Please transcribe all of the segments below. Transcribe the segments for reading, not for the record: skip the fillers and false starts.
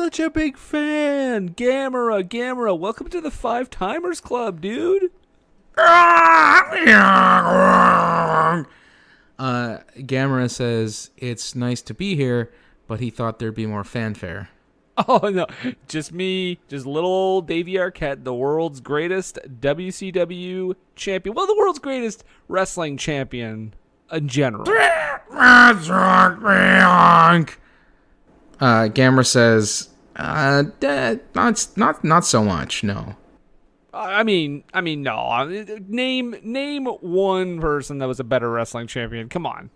such a big fan. Gamera, welcome to the Five Timers Club, dude. Gamera says it's nice to be here, but he thought there'd be more fanfare. Oh, no. Just me. Just little old Davey Arquette, the world's greatest WCW champion. Well, the world's greatest wrestling champion in general. Gamera says, not so much, no. I mean, no. Name one person that was a better wrestling champion. Come on.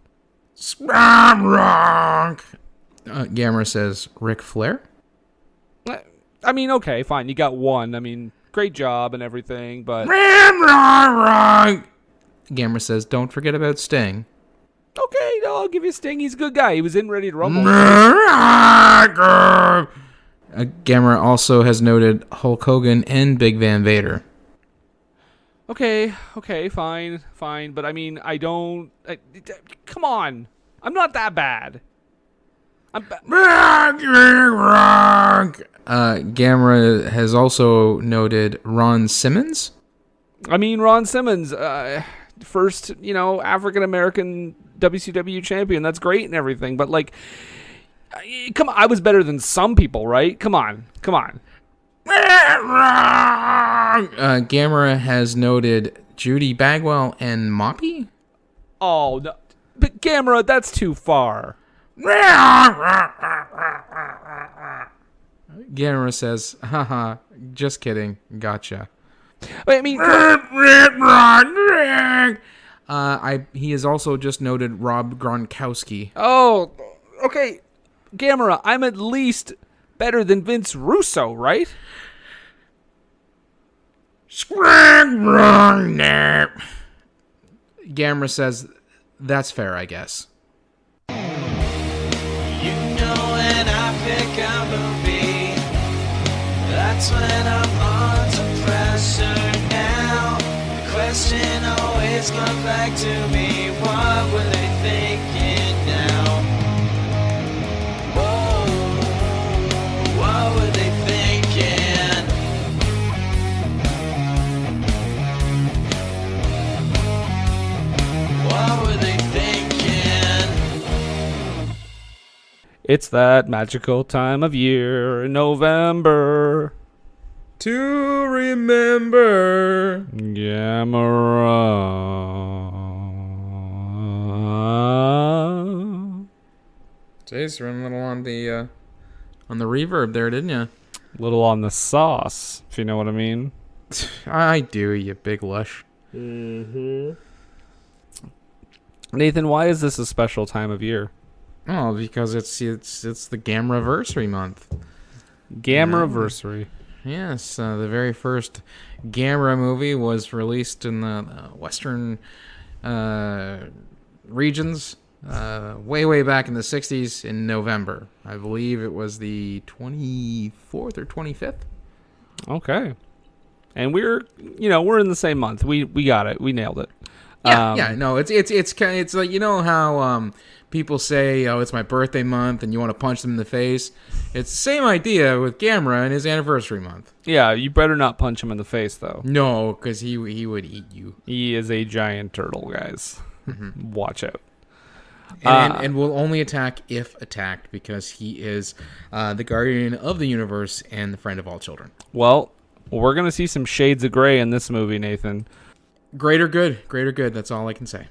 Gamera says, Ric Flair? I mean, okay, fine. You got one. I mean, great job and everything, but... Gamera says, don't forget about Sting. Okay, no, I'll give you Sting. He's a good guy. He was in Ready to Rumble. Gamera also has noted Hulk Hogan and Big Van Vader. Okay, fine. But I mean, I don't... come on. I'm not that bad. Gamera has also noted Ron Simmons. I mean, Ron Simmons, first, African-American WCW champion. That's great and everything. But, come on. I was better than some people, right? Come on. Gamera has noted Judy Bagwell and Moppy. Oh, no. But Gamera, that's too far. Gamera says, haha, just kidding, gotcha. I mean, he has also just noted Rob Gronkowski. Oh, okay. Gamera, I'm at least better than Vince Russo, right? Gamera says, that's fair, I guess. When I pick a movie, that's when I'm under pressure now. The question always comes back to me, what were they thinking now? Whoa, what were they thinking? What were they thinking? It's that magical time of year in November. To remember. Gamera. Jeez, running a little on the reverb there, didn't you? Little on the sauce, if you know what I mean. I do, you big lush. Mm-hmm. Nathan, why is this a special time of year? Oh, because it's the Gamera-versary month. Gamera-versary. Yes, the very first Gamera movie was released in the Western regions way back in the 60s in November. I believe it was the 24th or 25th. Okay. And we're in the same month. We got it. We nailed it. No, it's kind of, it's like, how people say, oh, it's my birthday month, and you want to punch them in the face. It's the same idea with Gamera and his anniversary month. Yeah, you better not punch him in the face, though. No, because he would eat you. He is a giant turtle, guys. Mm-hmm. Watch out. And will only attack if attacked, because he is the guardian of the universe and the friend of all children. Well, we're going to see some shades of gray in this movie, Nathan. Greater good. That's all I can say.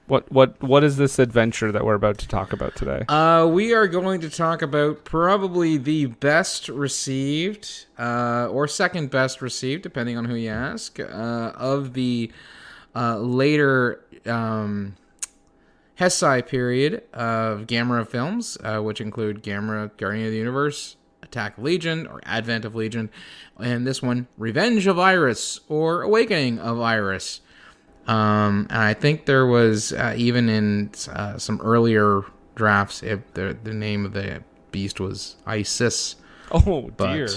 What is this adventure that we're about to talk about today? We are going to talk about probably the best received, or second best received, depending on who you ask, of the later Heisei period of Gamera films, which include Gamera, Guardian of the Universe, Attack of Legion, or Advent of Legion, and this one, Revenge of Iris, or Awakening of Iris. And I think there was, even in some earlier drafts, if the name of the beast was Isis. Oh, dear.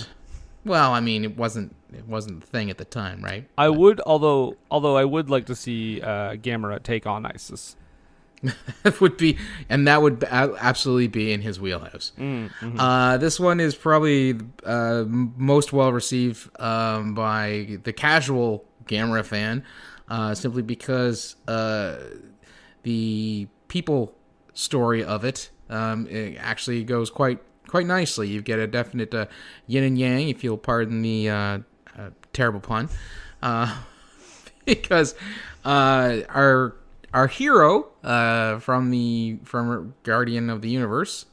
Well, I mean, it wasn't the thing at the time, right? Although I would like to see Gamera take on Isis. That would be, and that would absolutely be in his wheelhouse. This one is probably most well received by the casual Gamera fan, simply because the people story of it, it actually goes quite nicely. You get a definite yin and yang, if you'll pardon the terrible pun, because our hero from Guardian of the Universe,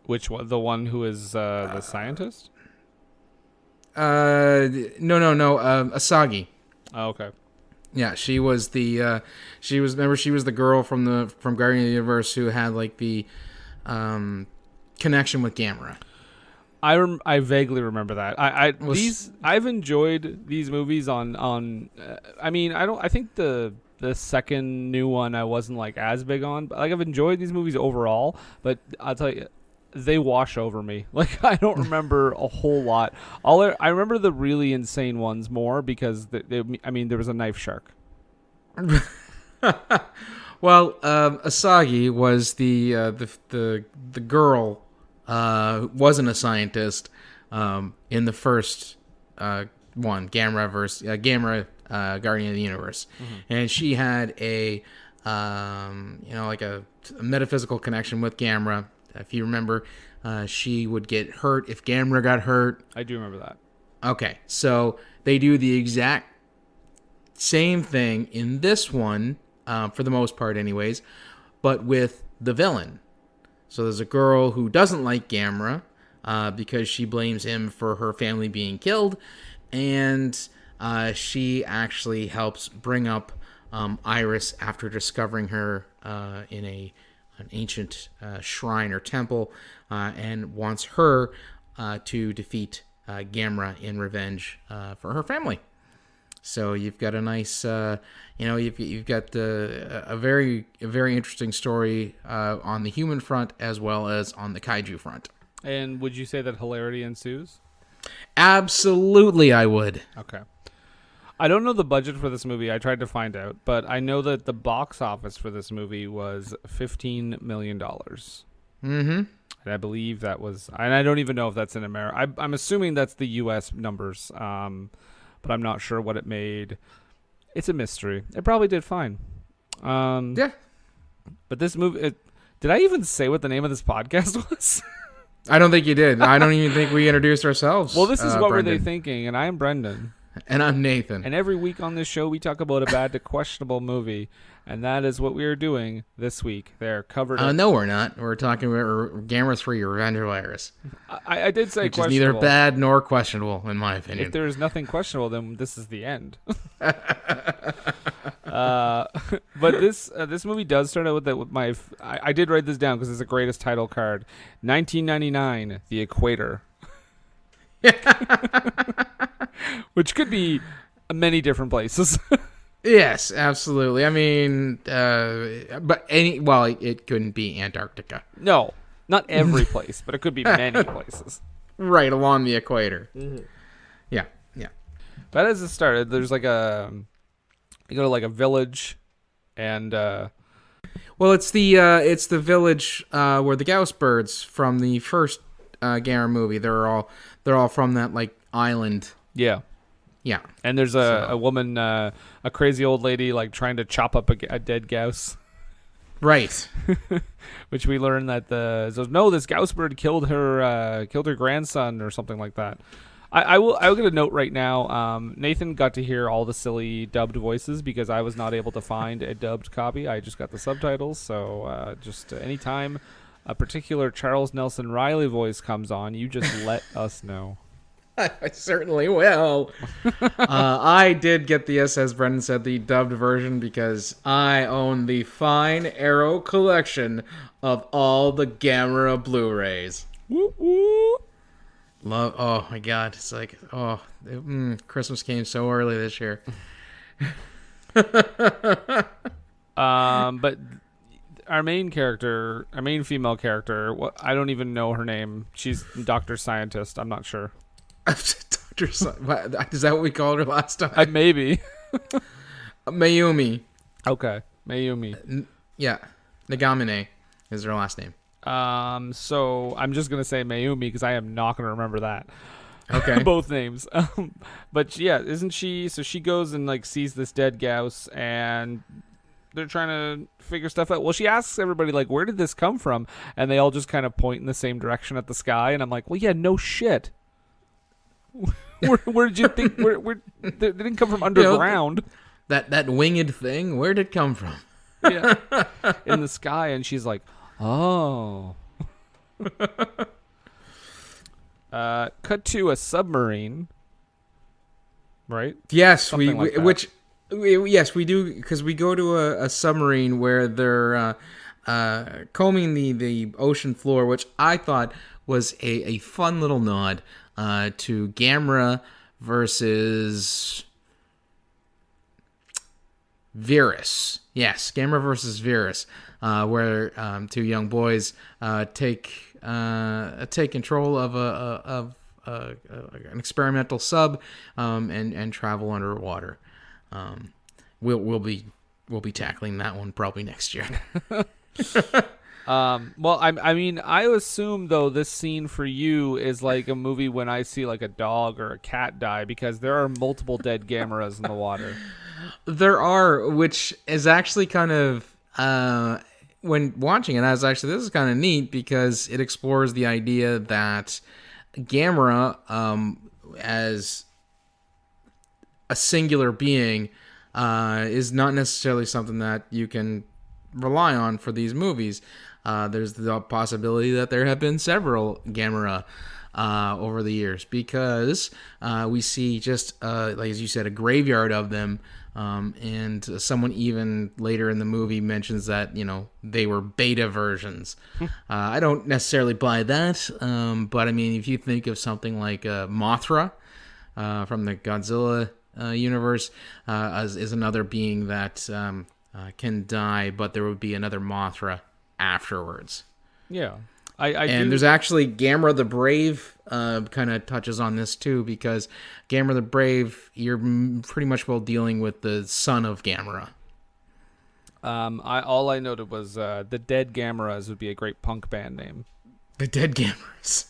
Which one? The one who is the scientist? no, Asagi. Oh, okay. Yeah, she was the she was the girl from Guardian of the Universe who had like the connection with Gamera. I vaguely remember that. I've enjoyed these movies on I mean, I think the second new one I wasn't like as big on, but like I've enjoyed these movies overall, but I'll tell you, they wash over me. Like I don't remember a whole lot. I remember the really insane ones more because there was a knife shark. Well, Asagi was the girl wasn't a scientist in the first one, Gamera Guardian of the Universe, and she had a like a metaphysical connection with Gamera. If you remember, she would get hurt if Gamera got hurt. I do remember that. Okay, so they do the exact same thing in this one, for the most part anyways, but with the villain. So there's a girl who doesn't like Gamera because she blames him for her family being killed, and she actually helps bring up Iris after discovering her in an ancient shrine or temple, and wants her to defeat Gamera in revenge for her family. So you've got a nice, you've got a very interesting story on the human front as well as on the kaiju front. And would you say that hilarity ensues? Absolutely, I would. Okay. I don't know the budget for this movie. I tried to find out, but I know that the box office for this movie was $15 million. Mm-hmm. And I believe that was, and I don't even know if that's in America. I'm assuming that's the U.S. numbers, but I'm not sure what it made. It's a mystery. It probably did fine. Yeah. But this movie, did I even say what the name of this podcast was? I don't think you did. I don't even think we introduced ourselves. Well, this is what Brendan. were they thinking, and I am Brendan. And I'm Nathan. And every week on this show, we talk about a bad to questionable movie, and that is what we are doing this week. They're covered. No, we're not. We're talking about Gamera 3, Revenge of Iris. I did say which questionable. is neither bad nor questionable, in my opinion. If there is nothing questionable, then this is the end. But this movie does start out with my. I did write this down because it's the greatest title card. 1999, The Equator. Which could be many different places. Yes, absolutely. I mean, but it couldn't be Antarctica. No, not every place, but it could be many places. Right along the equator. Mm-hmm. Yeah. But as it started, there's like you go to like a village, and well, it's the village where the Gauss birds from the first Gamera movie. They're all from that like island. Yeah. And there's a woman, a crazy old lady, like trying to chop up a dead Gauss. Right. Which we learn that this Gauss bird killed her grandson or something like that. I will get a note right now. Nathan got to hear all the silly dubbed voices because I was not able to find a dubbed copy. I just got the subtitles. So just anytime a particular Charles Nelson Riley voice comes on, you just let us know. I certainly will. I did get the, as Brendan said, the dubbed version because I own the fine Arrow collection of all the Gamera Blu-rays. Woo woo. Love. Oh my God! It's like Christmas came so early this year. But our main female character, I don't even know her name. She's Dr. Scientist. I'm not sure. Dr. Is that what we called her last time? Maybe. Mayumi. Okay, Mayumi. Yeah. Nagamine is her last name. So I'm just gonna say Mayumi because I am not gonna remember that. Okay. Both names. But yeah, isn't she? So she goes and like sees this dead Gauss, and they're trying to figure stuff out. Well, she asks everybody like, "Where did this come from?" And they all just kind of point in the same direction at the sky. And I'm like, "Well, yeah, no shit. where did you think? Where they didn't come from underground? That winged thing. Where did it come from? Yeah, in the sky." And she's like, "Oh." Cut to a submarine, right? Yes, Something like that. yes, we do, because we go to a submarine where they're combing the ocean floor, which I thought was a fun little nod to Gamera versus Virus. Yes, Gamera versus Virus, where two young boys take control of an experimental sub and travel underwater. We'll be tackling that one probably next year. Well, I mean, I assume though this scene for you is like a movie when I see like a dog or a cat die, because there are multiple dead Gameras in the water. There are, which is actually kind of when watching it, I was actually, this is kind of neat because it explores the idea that Gamera, as a singular being, is not necessarily something that you can rely on for these movies. There's the possibility that there have been several Gamera over the years, because we see just, like as you said, a graveyard of them. And someone even later in the movie mentions that, they were beta versions. I don't necessarily buy that, but I mean, if you think of something like Mothra from the Godzilla universe, is another being that can die, but there would be another Mothra afterwards. Yeah. There's actually Gamera the Brave kind of touches on this too, because Gamera the Brave, you're pretty much dealing with the son of Gamera. All I noted was the Dead Gameras would be a great punk band name. The Dead Gameras.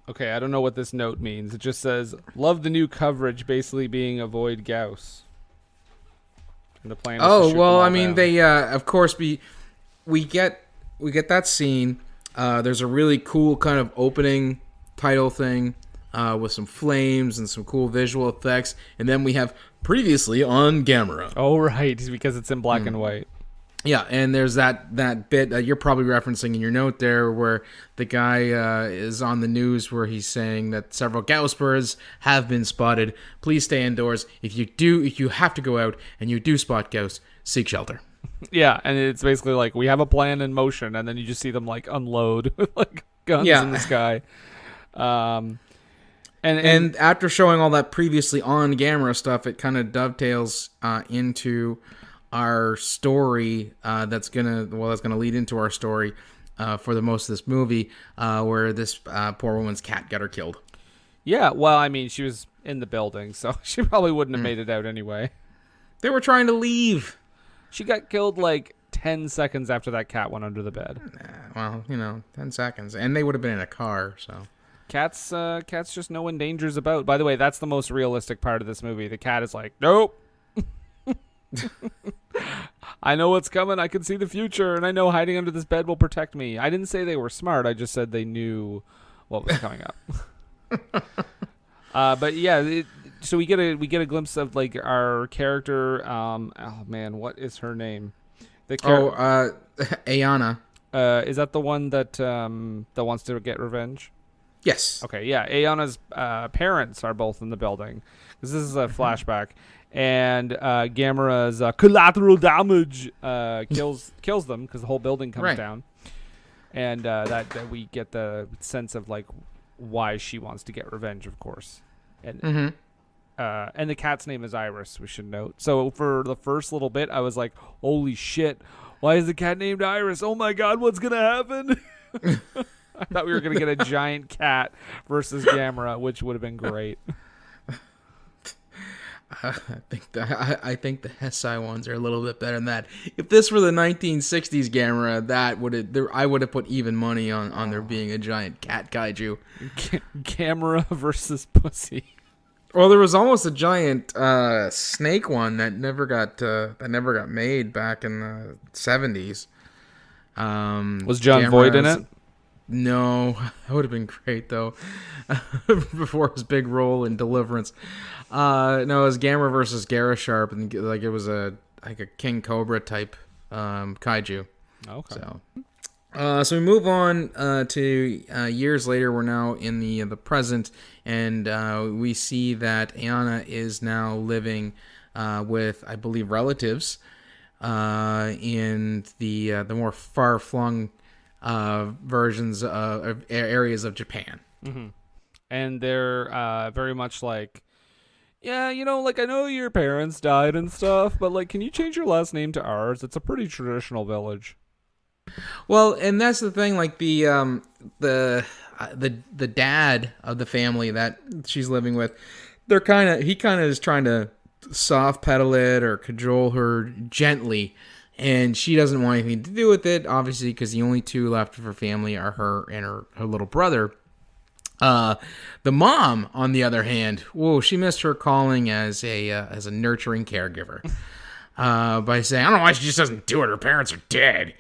Okay, I don't know what this note means. It just says, "Love the new coverage," basically being avoid Gauss. And the plan is to shoot them all I mean, down. they of course we get that scene. There's a really cool kind of opening title thing with some flames and some cool visual effects, and then we have previously on Gamera. Oh, right, because it's in black and white. Yeah, and there's that bit that you're probably referencing in your note there, where the guy is on the news where he's saying that several Gauss birds have been spotted. Please stay indoors. If you have to go out and you do spot Gauss, seek shelter. Yeah, and it's basically like, we have a plan in motion, and then you just see them like unload with like guns in the sky. And after showing all that previously on Gamera stuff, it kind of dovetails into our story that's gonna lead into our story for the most of this movie, where this poor woman's cat got her killed. Yeah, well, I mean, she was in the building, so she probably wouldn't have made it out anyway. They were trying to leave. She got killed like 10 seconds after that cat went under the bed. Well, 10 seconds, and they would have been in a car, so. Cats just know when danger's about. By the way, that's the most realistic part of this movie. The cat is like, nope. I know what's coming. I can see the future, and I know hiding under this bed will protect me. I didn't say they were smart. I just said they knew what was coming up. But yeah, so we get a glimpse of like our character. Oh man, what is her name? Ayana. Is that the one that wants to get revenge? Yes. Okay, yeah. Ayana's parents are both in the building. This is a flashback. And Gamera's collateral damage kills them because the whole building comes down, and that we get the sense of like why she wants to get revenge, of course, and and the cat's name is Iris, we should note. So for the first little bit, I was like, "Holy shit! Why is the cat named Iris? Oh my god, what's gonna happen?" I thought we were gonna get a giant cat versus Gamera, which would have been great. I think the Hesai ones are a little bit better than that. If this were the 1960s Gamera, I would have put even money on there being a giant cat kaiju. Gamera versus Pussy. Well, there was almost a giant snake one that never got made back in the 70s. Was John Voight in it? No, that would have been great though. Before his big role in Deliverance. No, it was Gamera versus Garasharp, and like it was a King Cobra type kaiju. Okay. So we move on to years later. We're now in the present, and we see that Ayana is now living with, I believe, relatives in the more far-flung versions of areas of Japan. Mm-hmm. And they're very much like, yeah, like I know your parents died and stuff, but like, can you change your last name to ours? It's a pretty traditional village. Well, and that's the thing. Like the dad of the family that she's living with, he kind of is trying to soft pedal it or cajole her gently, and she doesn't want anything to do with it. Obviously, because the only two left of her family are her and her little brother. The mom, on the other hand, she missed her calling as a nurturing caregiver by saying, I don't know why she just doesn't do it. Her parents are dead.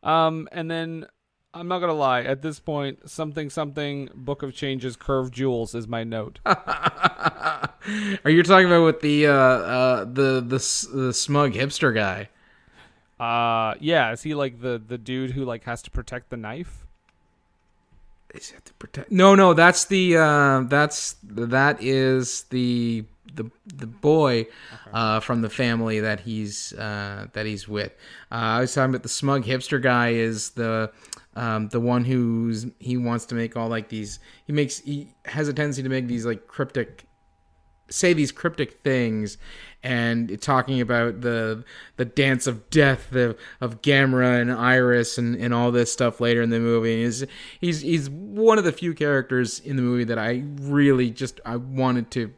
And then I'm not gonna lie. At this point, something Book of Changes Curved Jewels is my note. Are you talking about with the smug hipster guy? Yeah. Is he like the dude who like has to protect the knife? Is it to protect? No. That's that is the boy from the family that he's with. I was talking about the smug hipster guy is the one he wants to make all like these. He has a tendency to make these like cryptic things, and talking about the dance of death of Gamera and Iris and all this stuff later in the movie. And he's one of the few characters in the movie that I really I wanted to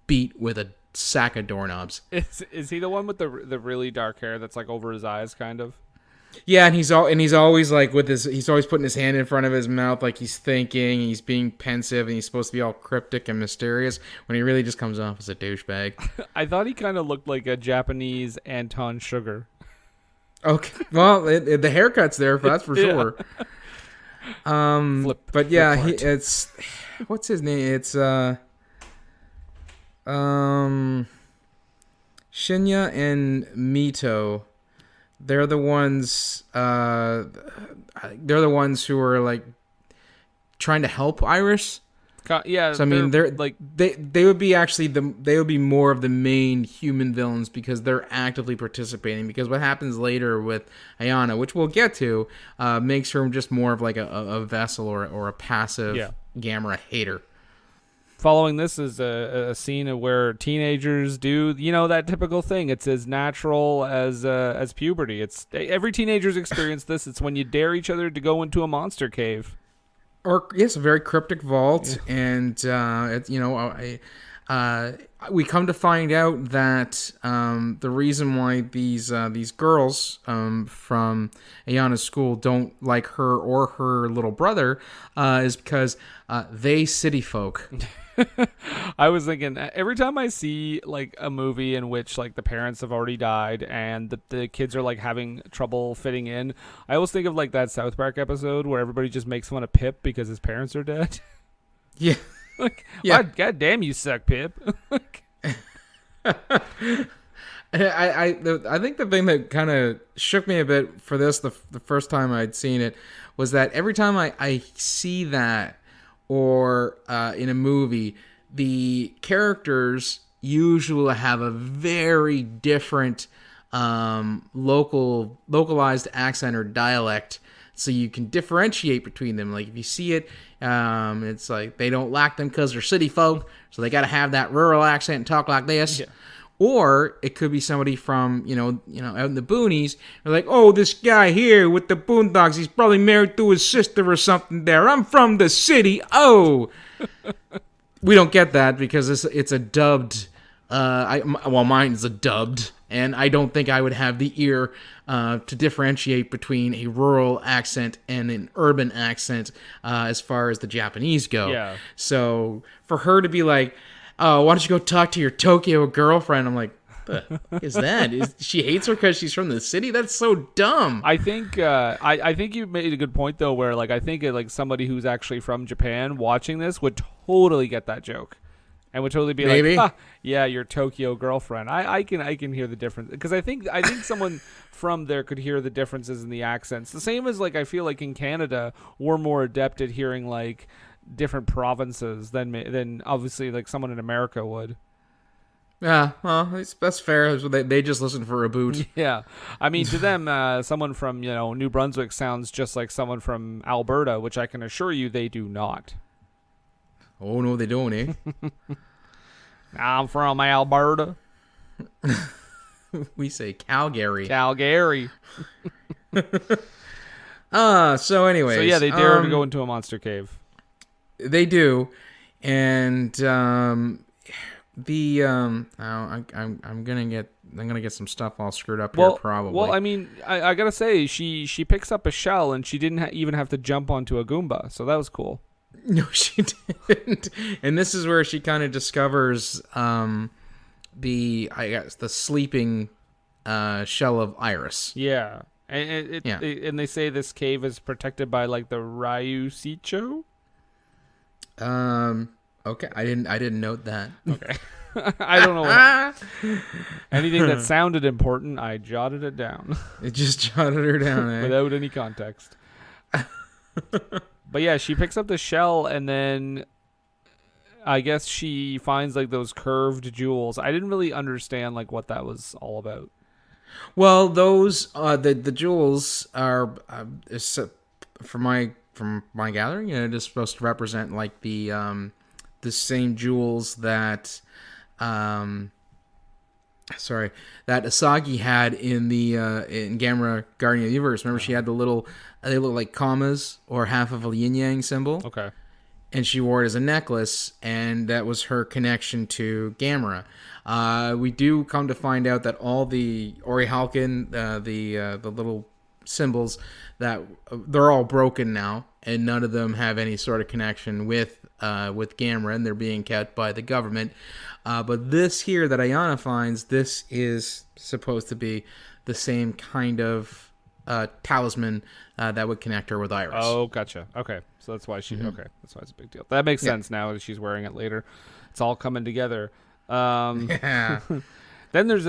beat with a sack of doorknobs. Is he the one with the really dark hair that's like over his eyes, kind of? Yeah, and he's always like he's always putting his hand in front of his mouth like he's thinking, and he's being pensive, and he's supposed to be all cryptic and mysterious when he really just comes off as a douchebag. I thought he kind of looked like a Japanese Anton Sugar. Okay, well, the haircut's there, that's for sure. But yeah, it's what's his name? It's Shinya and Mito. They're the ones. They're the ones who are like trying to help Iris. Yeah. So I mean, they're like they would be more of the main human villains because they're actively participating. Because what happens later with Ayana, which we'll get to, makes her just more of like a vessel or a passive Gamera hater. Following this is a scene of where teenagers do, that typical thing. It's as natural as puberty. It's every teenager's experienced this. It's when you dare each other to go into a monster cave. Or yes, a very cryptic vault, and we come to find out that the reason why these girls from Ayana's school don't like her or her little brother is because they city folk. I was thinking every time I see like a movie in which like the parents have already died and the kids are like having trouble fitting in, I always think of like that South Park episode where everybody just makes fun of Pip because his parents are dead. Yeah. Like, yeah. God damn, you suck, Pip. I think the thing that kind of shook me a bit for this the first time I'd seen it was that every time I see that or in a movie, the characters usually have a very different localized accent or dialect, so you can differentiate between them. Like if you see it, it's like they don't like them because they're city folk, so they got to have that rural accent and talk like this. Yeah. Or it could be somebody from, out in the boonies. They're like, oh, this guy here with the boondocks, he's probably married to his sister or something there. I'm from the city. Oh. we don't get that because it's a dubbed. Mine's a dubbed, and I don't think I would have the ear to differentiate between a rural accent and an urban accent as far as the Japanese go. Yeah. So for her to be like, "Oh, why don't you go talk to your Tokyo girlfriend?" I'm like, "The heck is that? She hates her because she's from the city? That's so dumb." I think I think you made a good point though, where like I think like somebody who's actually from Japan watching this would totally get that joke. And would totally be Maybe. like, yeah, your Tokyo girlfriend. I can hear the difference because I think someone from there could hear the differences in the accents. The same as like I feel like in Canada we're more adept at hearing like different provinces than obviously like someone in America would. Yeah, well, that's fair. They just listen for a boot. Yeah, I mean to them, someone from New Brunswick sounds just like someone from Alberta, which I can assure you they do not. Oh no, they don't, eh? I'm from Alberta. We say Calgary. Calgary. So anyways. So yeah, they dare her to go into a monster cave. They do. And I'm gonna get some stuff all screwed up here probably. Well, I mean, I gotta say, she picks up a shell and she didn't even have to jump onto a Goomba, so that was cool. No, she didn't. And this is where she kind of discovers the sleeping shell of Iris. Yeah. And they say this cave is protected by like the Ryusicho. Okay, I didn't note that. Okay. I don't know. Anything that sounded important, I jotted it down. It just jotted her down, eh? Without any context. But yeah, she picks up the shell and then I guess she finds like those curved jewels. I didn't really understand like what that was all about. Well, those the jewels are from my gathering, it is supposed to represent like the same jewels that that Asagi had in the in Gamera Guardian of the Universe. Remember, she had they look like commas or half of a yin yang symbol. Okay. And she wore it as a necklace, and that was her connection to Gamera. We do come to find out that all the Orihalkin, the little symbols, that they're all broken now, and none of them have any sort of connection with Gamera, and they're being kept by the government. But this here that Ayana finds, this is supposed to be the same kind of talisman that would connect her with Iris. Oh, gotcha. Okay, so that's why okay, that's why it's a big deal. That makes sense now that she's wearing it later. It's all coming together. Yeah. Then there's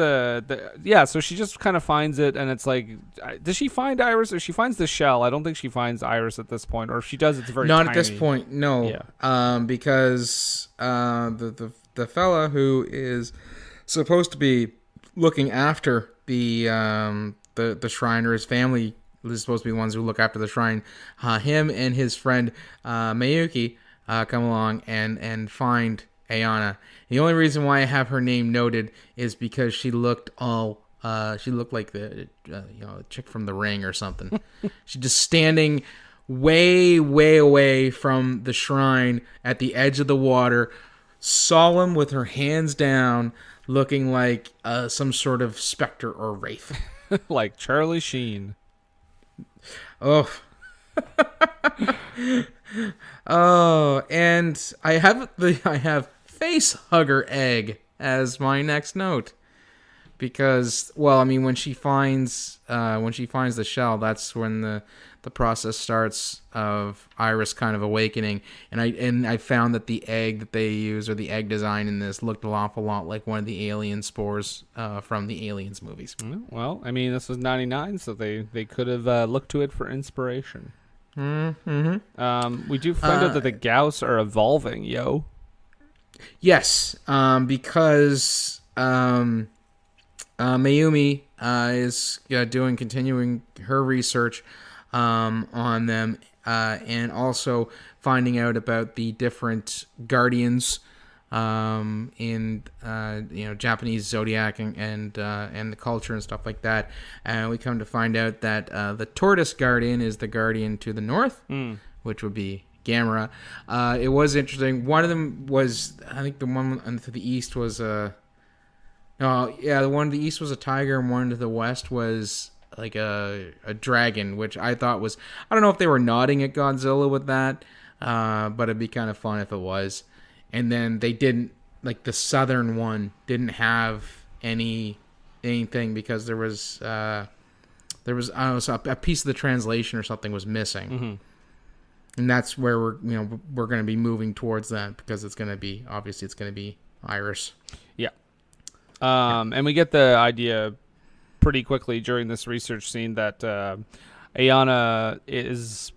so she just kind of finds it, and it's like, does she find Iris, or she finds the shell? I don't think she finds Iris at this point, or if she does, it's very not tiny. at this point, no. Yeah. Because the fella who is supposed to be looking after the shrine, or his family is supposed to be the ones who look after the shrine. Him and his friend Mayuki come along and find Ayana. The only reason why I have her name noted is because she looked like the chick from The Ring or something. She's just standing way, way away from the shrine at the edge of the water, solemn with her hands down, looking like some sort of specter or wraith. Like Charlie Sheen. Oh. Oh, and I have face hugger egg as my next note, because when she finds the shell, that's when the process starts of Iris kind of awakening, and I found that the egg that they use, or the egg design in this, looked an awful lot like one of the alien spores from the Aliens movies. Well, I mean, this was 99, so they could have looked to it for inspiration. Mm-hmm. We do find out that the Gauss are evolving, yo. Yes, because Mayumi is continuing her research on them, and also finding out about the different guardians in Japanese zodiac and the culture and stuff like that. And we come to find out that the tortoise guardian is the guardian to the north, which would be Gamera. It was interesting. One of them was, I think the one to the east was the one to the east was a tiger, and one to the west was like a dragon, which I thought was, I don't know if they were nodding at Godzilla with that, but it'd be kind of fun if it was. And then they didn't, like the southern one didn't have anything because there was I don't know, so a piece of the translation or something was missing. Mm-hmm. And that's where we're going to be moving towards that, because it's going to be Iris. Yeah. And we get the idea pretty quickly during this research scene that Ayana is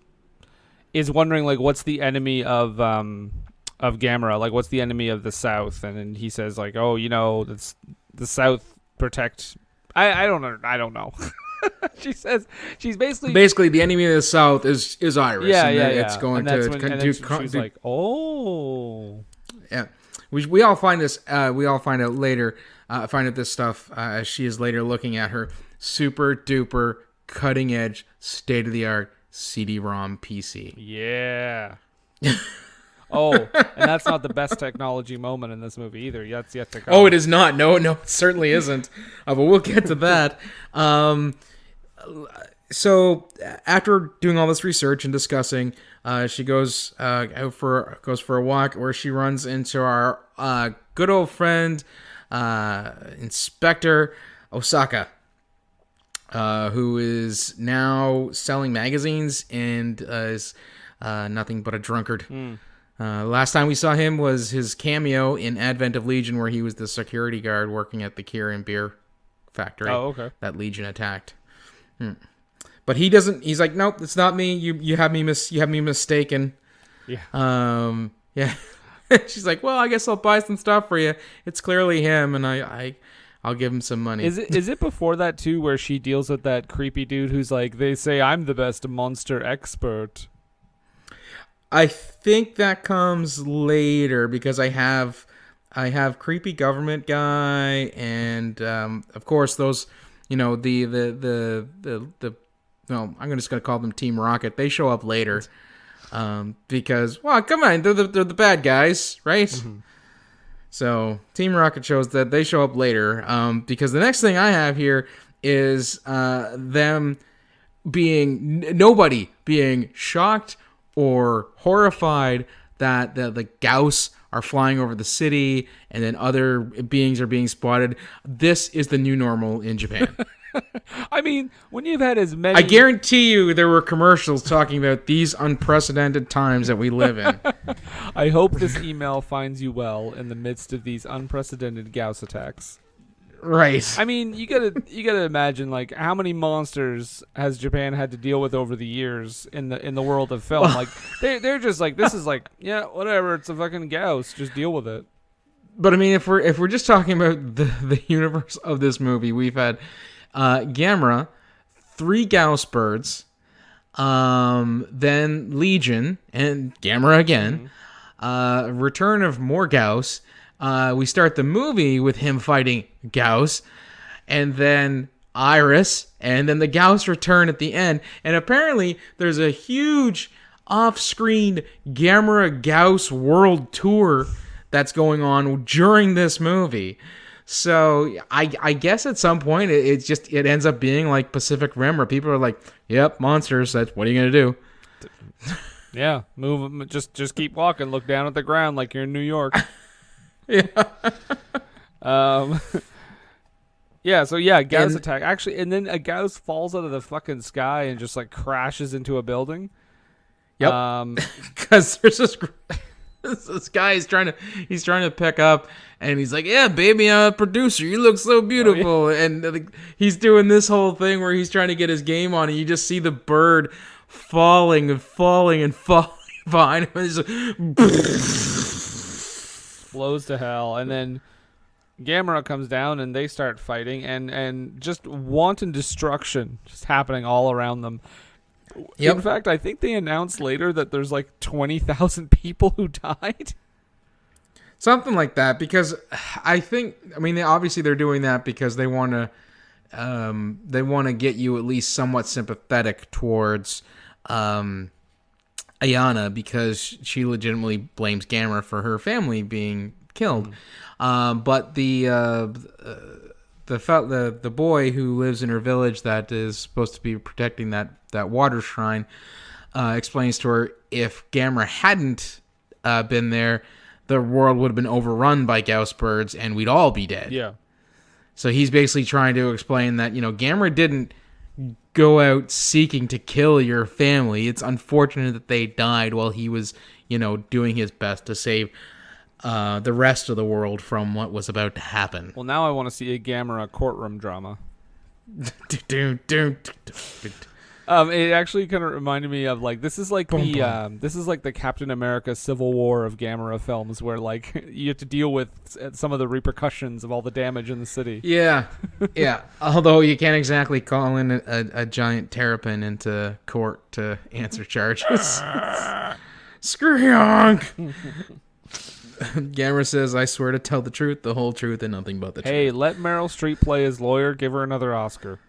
wondering, like, what's the enemy of Gamera? Like, what's the enemy of the South? And then he says, like, oh, that's the South protect. I don't know. She says she's basically the enemy of the South is Iris. Yeah, and yeah. It's going She's like, oh, yeah. We all find this. We all find out later. Find out this stuff as she is later looking at her super duper cutting edge, state of the art CD-ROM PC. Yeah. Oh, and that's not the best technology moment in this movie either. That's yet to come. Oh, it is not. No, it certainly isn't. But we'll get to that. So after doing all this research and discussing, she goes out for a walk, where she runs into our good old friend Inspector Osaka, who is now selling magazines and is nothing but a drunkard. Last time we saw him was his cameo in Advent of Legion, where he was the security guard working at the Kirin beer factory. Oh, okay. That Legion attacked. But he doesn't. He's like, nope, it's not me. You have me mistaken. Yeah. Yeah. She's like, well, I guess I'll buy some stuff for you. It's clearly him, and I'll give him some money. Is it before that too, where she deals with that creepy dude who's like, they say I'm the best monster expert? I think that comes later, because I have creepy government guy, and of course those, the no, I'm just gonna call them Team Rocket. They show up later, because, well, come on, they're the bad guys, right? Mm-hmm. So Team Rocket shows that they show up later, because the next thing I have here is them nobody being shocked or horrified that the Gauss are flying over the city, and then other beings are being spotted. This is the new normal in Japan. I mean, when you've had as many... I guarantee you there were commercials talking about these unprecedented times that we live in. I hope this email finds you well in the midst of these unprecedented Gauss attacks. Right. I mean, you gotta imagine, like, how many monsters has Japan had to deal with over the years in the world of film? Like, they're just like, this is like, yeah, whatever, it's a fucking Gauss, just deal with it. But I mean, if we're just talking about the universe of this movie, we've had Gamera, 3 Gauss birds, then Legion, and Gamera again, return of more Gauss. We start the movie with him fighting Gauss, and then Iris, and then the Gauss return at the end. And apparently there's a huge off-screen Gamera Gauss world tour that's going on during this movie. So I guess at some point it ends up being like Pacific Rim, where people are like, yep, monsters, what are you going to do? Yeah, move, just keep walking, look down at the ground like you're in New York. Yeah. Yeah, so yeah, Gauss attack. Actually, and then a Gauss falls out of the fucking sky and just like crashes into a building. Yep. Because there's this guy is trying to pick up, and he's like, yeah, baby, I'm a producer. You look so beautiful. Oh, yeah. And he's doing this whole thing where he's trying to get his game on, and you just see the bird falling and falling and falling behind him. And blows to hell, and then Gamera comes down and they start fighting, and just wanton destruction just happening all around them. Yep. In fact, I think they announced later that there's like 20,000 people who died. Something like that, because obviously they're doing that because they want to get you at least somewhat sympathetic towards Ayana because she legitimately blames Gamera for her family being killed. But the boy who lives in her village that is supposed to be protecting that water shrine explains to her if Gamera hadn't been there, the world would have been overrun by Gauss birds and we'd all be dead. Yeah. So he's basically trying to explain that, Gamera didn't go out seeking to kill your family. It's unfortunate that they died while he was, doing his best to save the rest of the world from what was about to happen. Well, now I want to see a Gamera courtroom drama. It actually kind of reminded me of this is like the Captain America Civil War of Gamera films, where you have to deal with some of the repercussions of all the damage in the city. Yeah, yeah. Although you can't exactly call in a giant terrapin into court to answer charges. Screw honk. Gamera says, "I swear to tell the truth, the whole truth, and nothing but the truth." Hey, let Meryl Streep play his lawyer. Give her another Oscar.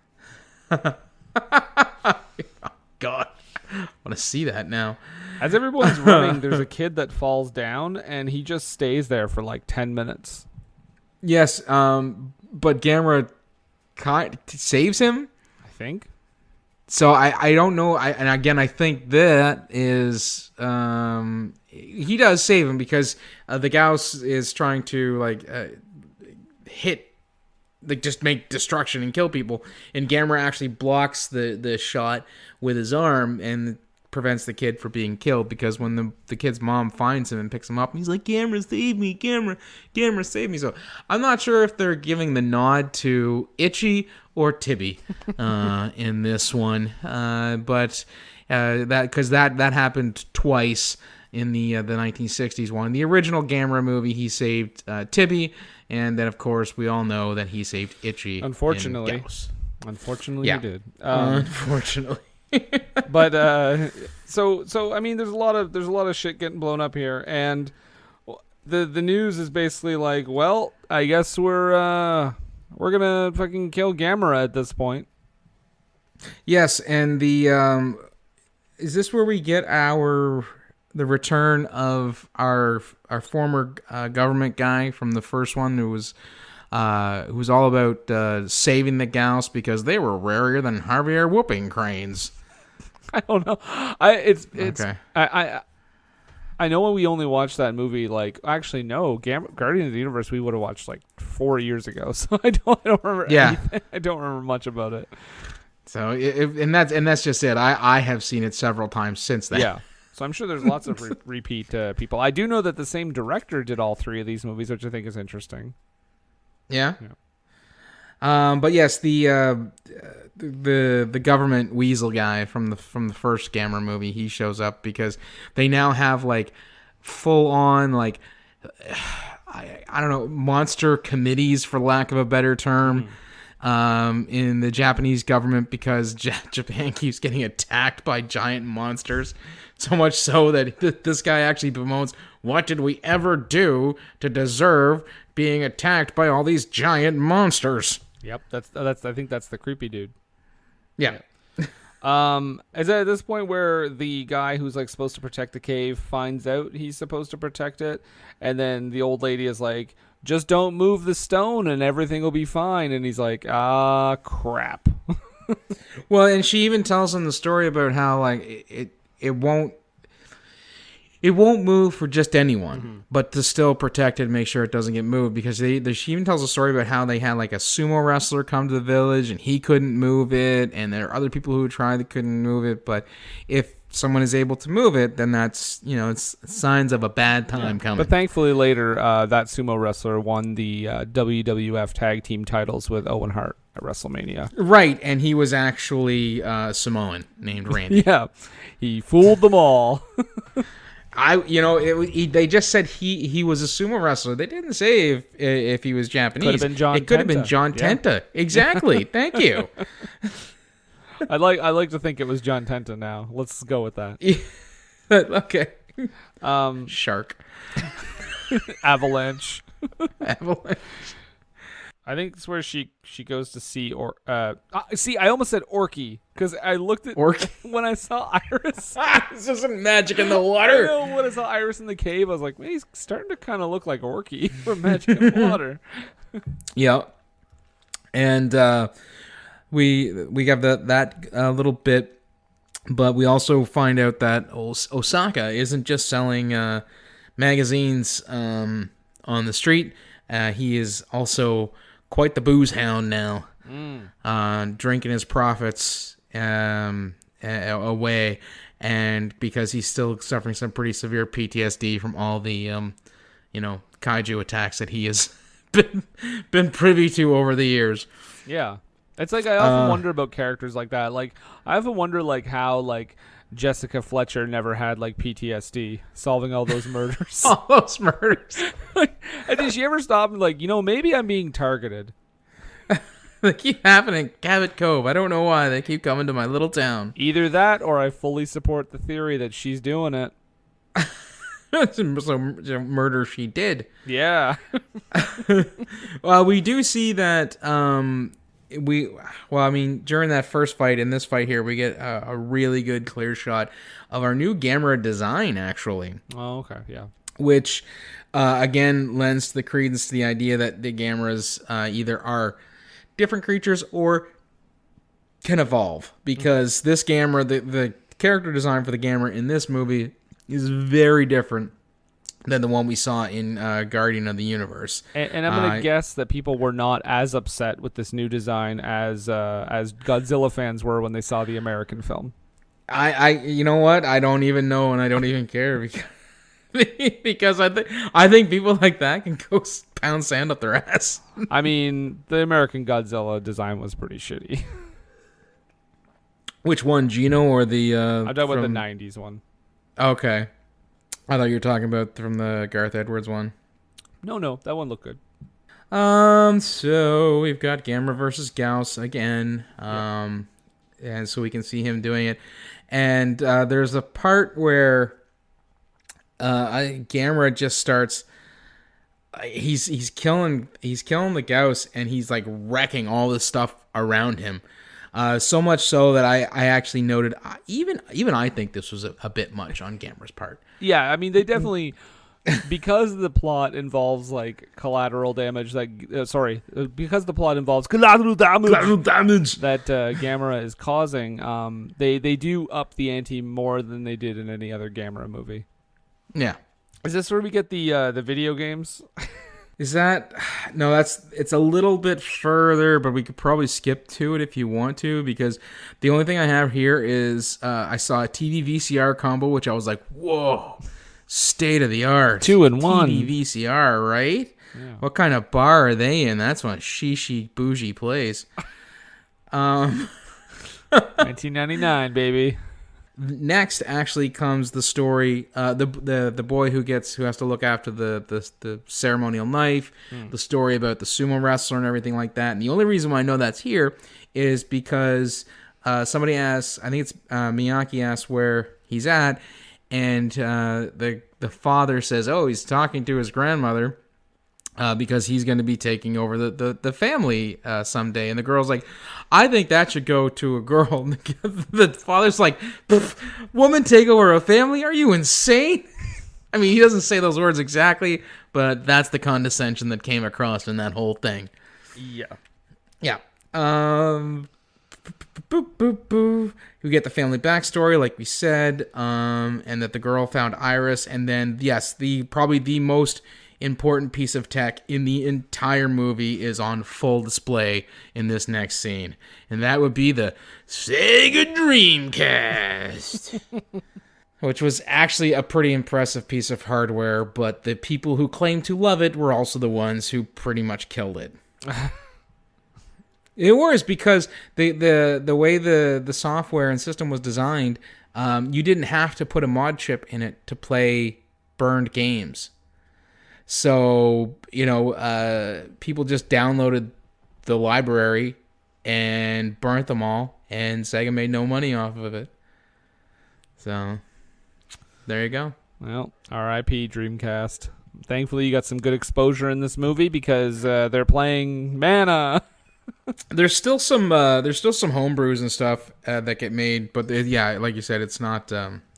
God, I want to see that now. As everyone's running, there's a kid that falls down, and he just stays there for 10 minutes. Yes, but Gamera saves him, I think. So I don't know. And again, I think that is he does save him because the Gauss is trying to hit. Just make destruction and kill people. And Gamera actually blocks the shot with his arm and prevents the kid from being killed, because when the kid's mom finds him and picks him up, and he's like, "Gamera, save me, Gamera, save me." So I'm not sure if they're giving the nod to Itchy or Tibby in this one. But that happened twice in the 1960s one. The original Gamera movie, he saved Tibby. And then, of course, we all know that he saved Itchy. Unfortunately, yeah. he did. Unfortunately, but so I mean, there's a lot of shit getting blown up here, and the news is basically well, I guess we're gonna fucking kill Gamera at this point. Yes, and is this where we get the return of our former government guy from the first one, who was all about saving the Gauss because they were rarer than Javier whooping cranes? I don't know. Okay. I know when we only watched that movie, actually no, Guardian of the Universe we would have watched 4 years ago, so I don't remember. Anything. I don't remember much about it. So and that's just it. I have seen it several times since then. Yeah. So I'm sure there's lots of repeat people. I do know that the same director did all three of these movies, which I think is interesting. Yeah. But yes, the government weasel guy from the first Gamera movie, he shows up because they now have full on I don't know, monster committees, for lack of a better term. In the Japanese government, because Japan keeps getting attacked by giant monsters, so much so that this guy actually bemoans, "What did we ever do to deserve being attacked by all these giant monsters?" Yep, that's I think that's the creepy dude. Yeah. Is it at this point where the guy who's supposed to protect the cave finds out he's supposed to protect it, and then the old lady is like, "Just don't move the stone and everything will be fine," and he's like, "Ah, crap." Well, and she even tells him the story about how it won't move for just anyone, but to still protect it and make sure it doesn't get moved, because she even tells a story about how they had a sumo wrestler come to the village and he couldn't move it, and there are other people who tried that couldn't move it, but if someone is able to move it, then that's, it's signs of a bad time coming. But thankfully later, that sumo wrestler won the WWF tag team titles with Owen Hart at WrestleMania. Right, and he was actually Samoan named Randy. Yeah, he fooled them all. They just said he was a sumo wrestler. They didn't say if he was Japanese. Could have been John. It could have been John Tenta. Exactly. Thank you. I like to think it was John Tenta now. Let's go with that. Okay. Shark. Avalanche. Avalanche. I think it's where she goes to see see. I almost said Orky because I looked at Orky? when I saw Iris. It's just some magic in the I water. know, when I saw Iris in the cave, I was like, man, he's starting to kind of look like Orky from Magic in the Water. Yeah, and we have that little bit, but we also find out that Osaka isn't just selling magazines on the street. He is also quite the booze hound now, drinking his profits away, and because he's still suffering some pretty severe PTSD from all the kaiju attacks that he has been privy to over the years. Yeah, it's like I often wonder about characters like that. Like I often wonder like how like Jessica Fletcher never had like PTSD solving all those murders. All those murders. And did she ever stop and like, maybe I'm being targeted? They keep happening. Cabot Cove. I don't know why they keep coming to my little town. Either that, or I fully support the theory that she's doing it. So murder she did. Yeah. Well, we do see that during that first fight, in this fight here, we get a really good clear shot of our new Gamera design, actually. Oh, okay, yeah. Which, again, lends the credence to the idea that the Gameras either are different creatures or can evolve. Because this Gamera, the character design for the Gamera in this movie is very different than the one we saw in Guardian of the Universe. And I'm going to guess that people were not as upset with this new design as Godzilla fans were when they saw the American film. You know what? I don't even know, and I don't even care because I think people like that can go pound sand up their ass. I mean, the American Godzilla design was pretty shitty. Which one, Gino or the? I'm talking about the '90s one. Okay. I thought you were talking about from the Garth Edwards one. No, that one looked good. So we've got Gamera versus Gauss again. And so we can see him doing it. And there's a part where Gamera just starts he's killing the Gauss, and he's like wrecking all this stuff around him. So much so that I actually noted, even I think this was a bit much on Gamera's part. Yeah, I mean, they definitely, because the plot involves like collateral damage, because the plot involves collateral damage that Gamera is causing, they do up the ante more than they did in any other Gamera movie. Yeah. Is this where we get the video games? Is that... No, it's a little bit further, but we could probably skip to it if you want to, because the only thing I have here is I saw a TV VCR combo, which I was like, whoa, state of the art. 2-in-1. TV VCR, right? Yeah. What kind of bar are they in? That's one shishi bougie place. 1999, baby. Next, actually, comes the story. The boy who has to look after the ceremonial knife. The story about the sumo wrestler and everything like that. And the only reason why I know that's here is because somebody asks. I think it's Miyake asks where he's at, and the father says, "Oh, he's talking to his grandmother." Because he's going to be taking over the family someday. And the girl's like, I think that should go to a girl. And the father's like, woman take over a family? Are you insane? I mean, he doesn't say those words exactly, but that's the condescension that came across in that whole thing. Yeah. Yeah. We get the family backstory, like we said, and that the girl found Iris. And then, yes, probably the most important piece of tech in the entire movie is on full display in this next scene, and that would be the SEGA Dreamcast, which was actually a pretty impressive piece of hardware, but the people who claim to love it were also the ones who pretty much killed it. It was because the way the software and system was designed, you didn't have to put a mod chip in it to play burned games. So, people just downloaded the library and burnt them all, and Sega made no money off of it. So, there you go. Well, R.I.P. Dreamcast. thankfully you got some good exposure in this movie because they're playing Mana. There's still some homebrews and stuff that get made, but yeah, like you said, it's not.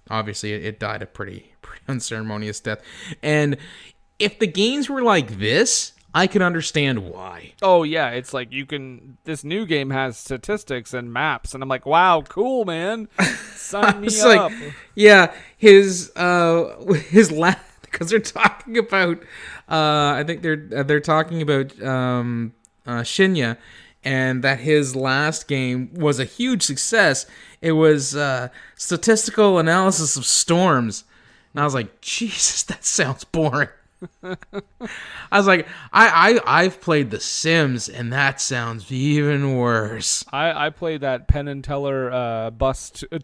Obviously, it died a pretty unceremonious death. And if the games were like this, I could understand why. Oh yeah, it's like this new game has statistics and maps, and I'm like, wow, cool, man. Sign me up. Yeah, his last, because they're talking about I think they're talking about Shinya, and that his last game was a huge success. It was statistical analysis of storms. And I was like, Jesus, that sounds boring. I was like, I've played The Sims, and that sounds even worse. I played that Penn and Teller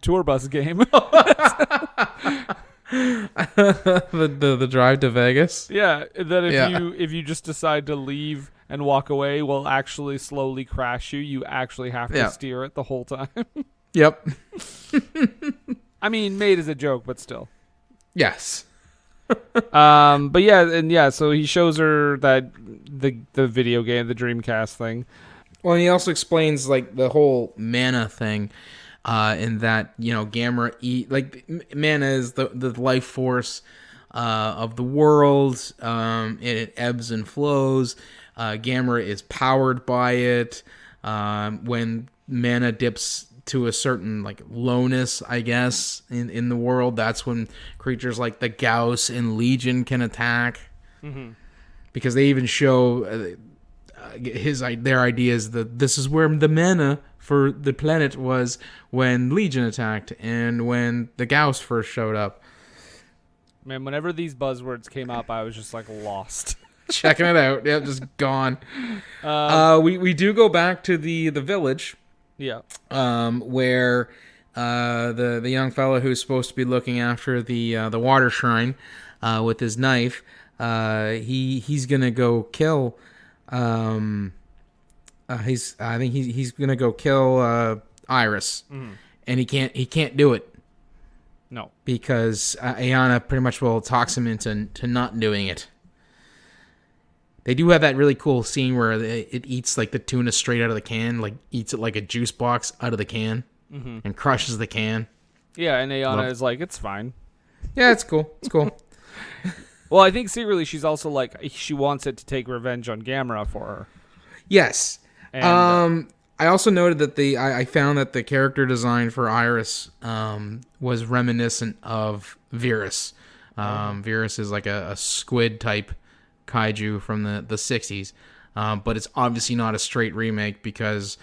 tour bus game. the drive to Vegas. Yeah, that if you just decide to leave and walk away, will actually slowly crash you. You actually have to steer it the whole time. Yep. I mean, made as a joke, but still. Yes. But yeah, so he shows her that the video game, the Dreamcast thing. Well, and he also explains like the whole mana thing, in that, you know, Gamera mana is the life force of the world. And it ebbs and flows. Gamera is powered by it. When mana dips to a certain like lowness, I guess, in the world, that's when creatures like the Gauss and Legion can attack. Mm-hmm. Because they even show their ideas that this is where the mana for the planet was when Legion attacked and when the Gauss first showed up. Man, whenever these buzzwords came up, I was just like lost. Checking it out. Yeah, just gone. We do go back to the village. Yeah. Where the young fellow who's supposed to be looking after the water shrine with his knife, he's gonna go kill. I think he's gonna go kill Iris, and he can't do it. No, because Ayana pretty much will talks him into not doing it. They do have that really cool scene where it eats like the tuna straight out of the can, like eats it like a juice box out of the can, and crushes the can. Yeah, and Ayana is like, it's fine. Yeah, it's cool. It's cool. Well, I think secretly she's also like, she wants it to take revenge on Gamera for her. Yes. And, I also noted that I found that the character design for Iris was reminiscent of Virus. Virus is like a squid type kaiju from the 60s, but it's obviously not a straight remake because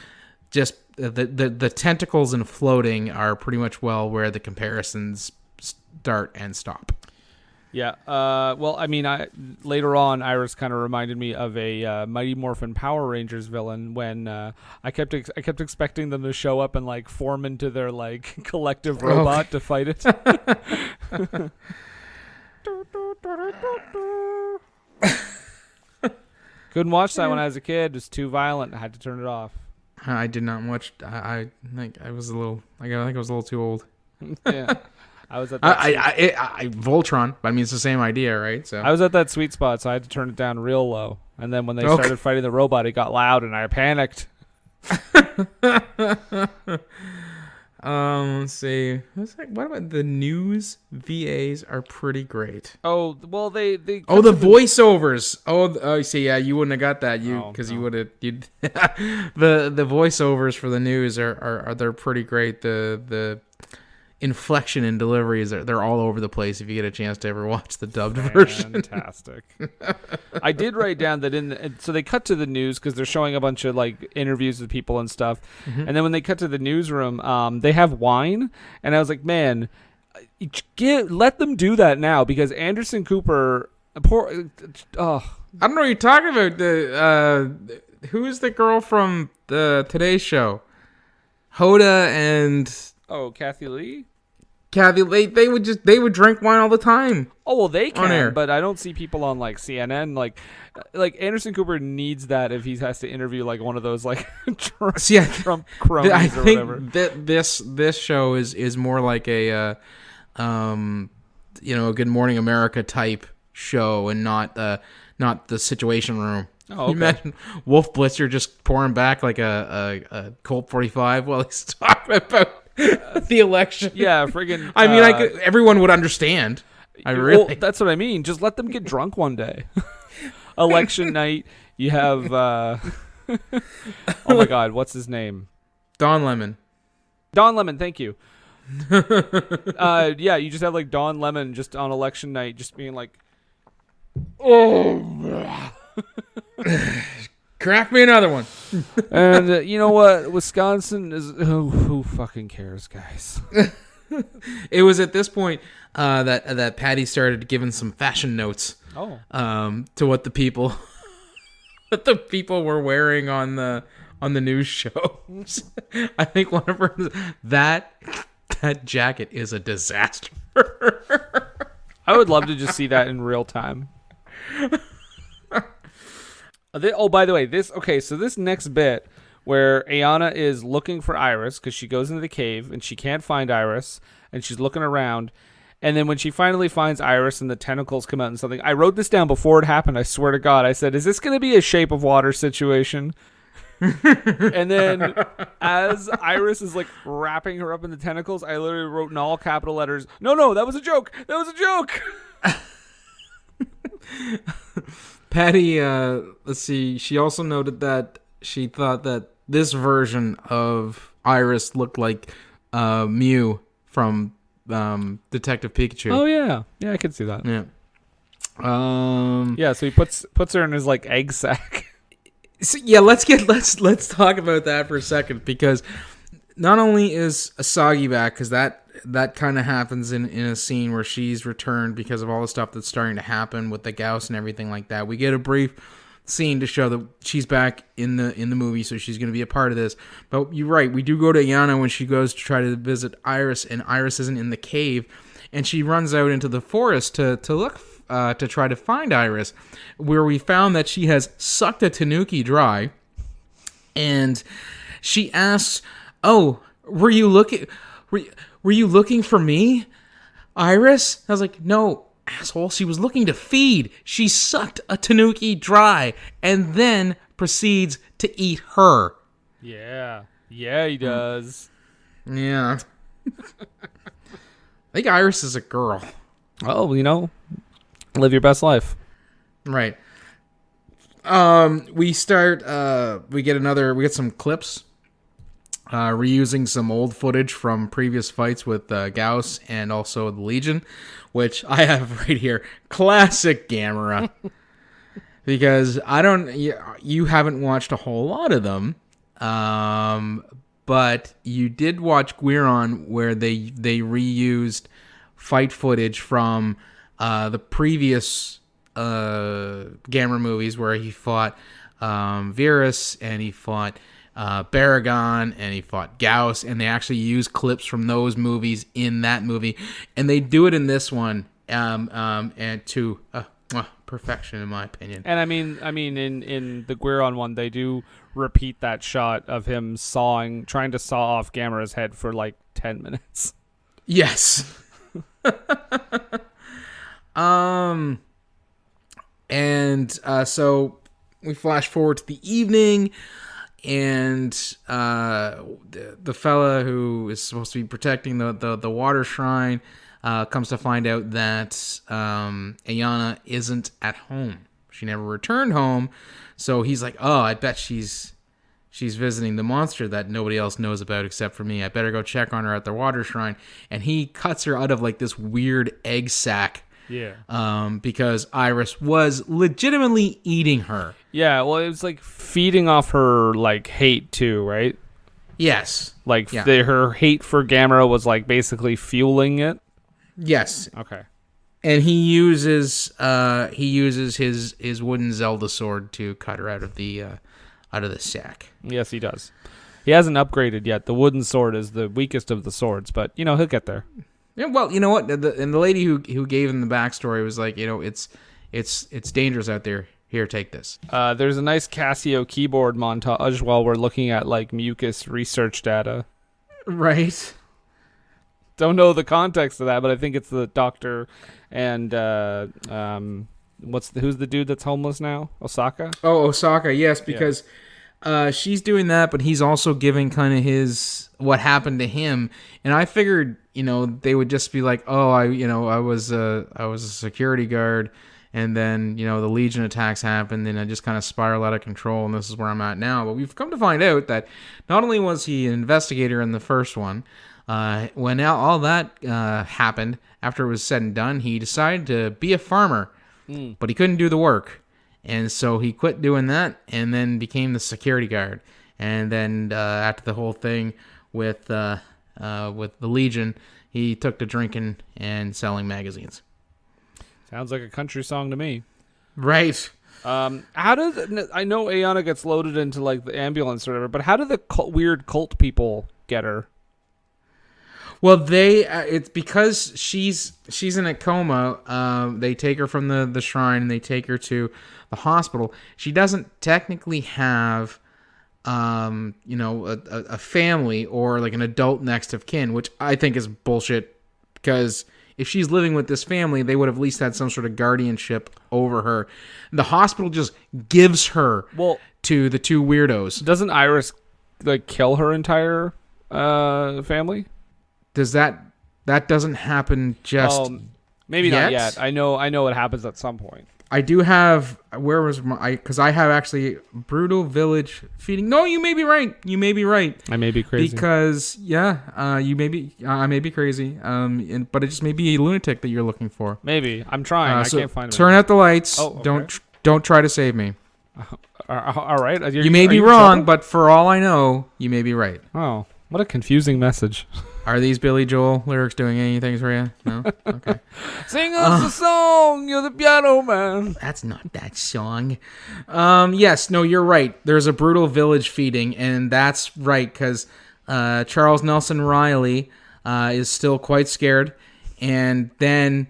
just the tentacles and floating are pretty much where the comparisons start and stop. Yeah. Well, I mean, later on, Iris kind of reminded me of a Mighty Morphin Power Rangers villain when I kept expecting them to show up and like form into their like collective robot to fight it. Couldn't watch that when I was a kid. It was too violent. I had to turn it off. I did not watch. I think I was a little. I think I was a little too old. Yeah, I was at that. Voltron, but I mean it's the same idea, right? So I was at that sweet spot, so I had to turn it down real low. And then when they started fighting the robot, it got loud, and I panicked. Let's see. What about the news? VAs are pretty great. Oh well, they. The voiceovers. Oh, see, yeah, you wouldn't have got that, because you would have. The voiceovers for the news are they're pretty great. The inflection and deliveries they're all over the place. If you get a chance to ever watch the dubbed version, fantastic. I did write down that so they cut to the news because they're showing a bunch of like interviews with people and stuff, and then when they cut to the newsroom, they have wine, and I was like, man, let them do that now because Anderson Cooper, I don't know what you're talking about. Who is the girl from the Today Show? Hoda and Kathy Lee. They would drink wine all the time. Oh well, they can, but I don't see people on like CNN. Like Anderson Cooper needs that if he has to interview like one of those like Trump cronies I or whatever. Think this show is more like a Good Morning America type show and not the Situation Room. Oh, You imagine Wolf Blitzer just pouring back like a Colt 45 while he's talking about the election. Yeah, friggin'. I mean, everyone would understand. Well, that's what I mean. Just let them get drunk one day. Election night, you have. Oh my God, what's his name? Don Lemon. Don Lemon, thank you. Yeah, you just have like Don Lemon just on election night, just being like, oh. Crack me another one. And you know what? Wisconsin is who fucking cares, guys. It was at this point that Patty started giving some fashion notes. To what the people were wearing on the news show. I think one of her that jacket is a disaster. I would love to just see that in real time. Oh, by the way, so this next bit where Ayana is looking for Iris because she goes into the cave and she can't find Iris and she's looking around. And then when she finally finds Iris and the tentacles come out and something, I wrote this down before it happened. I swear to God, I said, is this going to be a Shape of Water situation? And then as Iris is like wrapping her up in the tentacles, I literally wrote in all capital letters, no, that was a joke. That was a joke. Patty, let's see, she also noted that she thought that this version of Iris looked like Mew from Detective Pikachu. Oh yeah, I could see that. Yeah. Yeah, so he puts her in his like egg sack. So, yeah, let's talk about that for a second, because not only is Asagi back, because that kind of happens in a scene where she's returned because of all the stuff that's starting to happen with the Gauss and everything like that. We get a brief scene to show that she's back in the movie, so she's going to be a part of this. But you're right, we do go to Ayana when she goes to try to visit Iris, and Iris isn't in the cave, and she runs out into the forest to look to try to find Iris, where we found that she has sucked a tanuki dry, and she asks, "Oh, were you looking for me, Iris?" I was like, "No, asshole, she was looking to feed. She sucked a tanuki dry and then proceeds to eat her." Yeah, he does. Yeah. I think Iris is a girl. Oh, live your best life. Right. We get some clips, reusing some old footage from previous fights with Gauss and also the Legion, which I have right here. Classic Gamera. Because you haven't watched a whole lot of them, but you did watch Guiron, where they reused fight footage from the previous Gamera movies, where he fought Virus and he fought Baragon and he fought Gauss, and they actually use clips from those movies in that movie, and they do it in this one, and to perfection, in my opinion. And I mean, in the Guiron one, they do repeat that shot of him trying to saw off Gamera's head for like 10 minutes. Yes. So we flash forward to the evening, and the fella who is supposed to be protecting the water shrine comes to find out that Ayana isn't at home. She never returned home, so he's like, "Oh, I bet she's visiting the monster that nobody else knows about except for me. I better go check on her at the water shrine." And he cuts her out of like this weird egg sack. Yeah. Because Iris was legitimately eating her. Yeah, well, it was like feeding off her like hate too, right? Yes. Like her hate for Gamera was like basically fueling it. Yes. Okay. And he uses his wooden Zelda sword to cut her out of the sack. Yes, he does. He hasn't upgraded yet. The wooden sword is the weakest of the swords, but he'll get there. Yeah, well, you know what? And the lady who gave him the backstory was like, it's dangerous out there. Here, take this. There's a nice Casio keyboard montage while we're looking at like mucus research data. Right. don't know the context of that, but I think it's the doctor and who's the dude that's homeless now? Osaka? Oh, Osaka, yes, because she's doing that, but he's also giving kind of his what happened to him. And I figured, they would just be like, oh, I was a security guard, and then the Legion attacks happened, and I just kind of spiraled out of control, and this is where I'm at now. But we've come to find out that not only was he an investigator in the first one, when all that happened, after it was said and done, he decided to be a farmer, but he couldn't do the work. And so he quit doing that and then became the security guard. And then after the whole thing with the Legion, he took to drinking and selling magazines. Sounds like a country song to me. Right. I know Ayana gets loaded into like the ambulance or whatever, but how do the weird cult people get her? Well, it's because she's in a coma. They take her from the shrine and they take her to the hospital. She doesn't technically have, a family or like an adult next of kin, which I think is bullshit. Because if she's living with this family, they would have at least had some sort of guardianship over her. The hospital just gives her to the two weirdos. Doesn't Iris like kill her entire family? Does that doesn't happen just maybe yet? Not yet. I know it happens at some point. I do have because I have actually brutal village feeding. No, you may be right. I may be crazy. Because you may be. I may be crazy. But it just may be a lunatic that you're looking for. Maybe I'm trying. I can't find it. Turn out the lights. Oh, okay. Don't try to save me. All right. You may be wrong, but for all I know, you may be right. Oh, what a confusing message. Are these Billy Joel lyrics doing anything for you? No? Okay. Sing us a song, you're the piano man. That's not that song. Yes, no, you're right. There's a brutal village feeding, and that's right, because Charles Nelson Riley is still quite scared, and then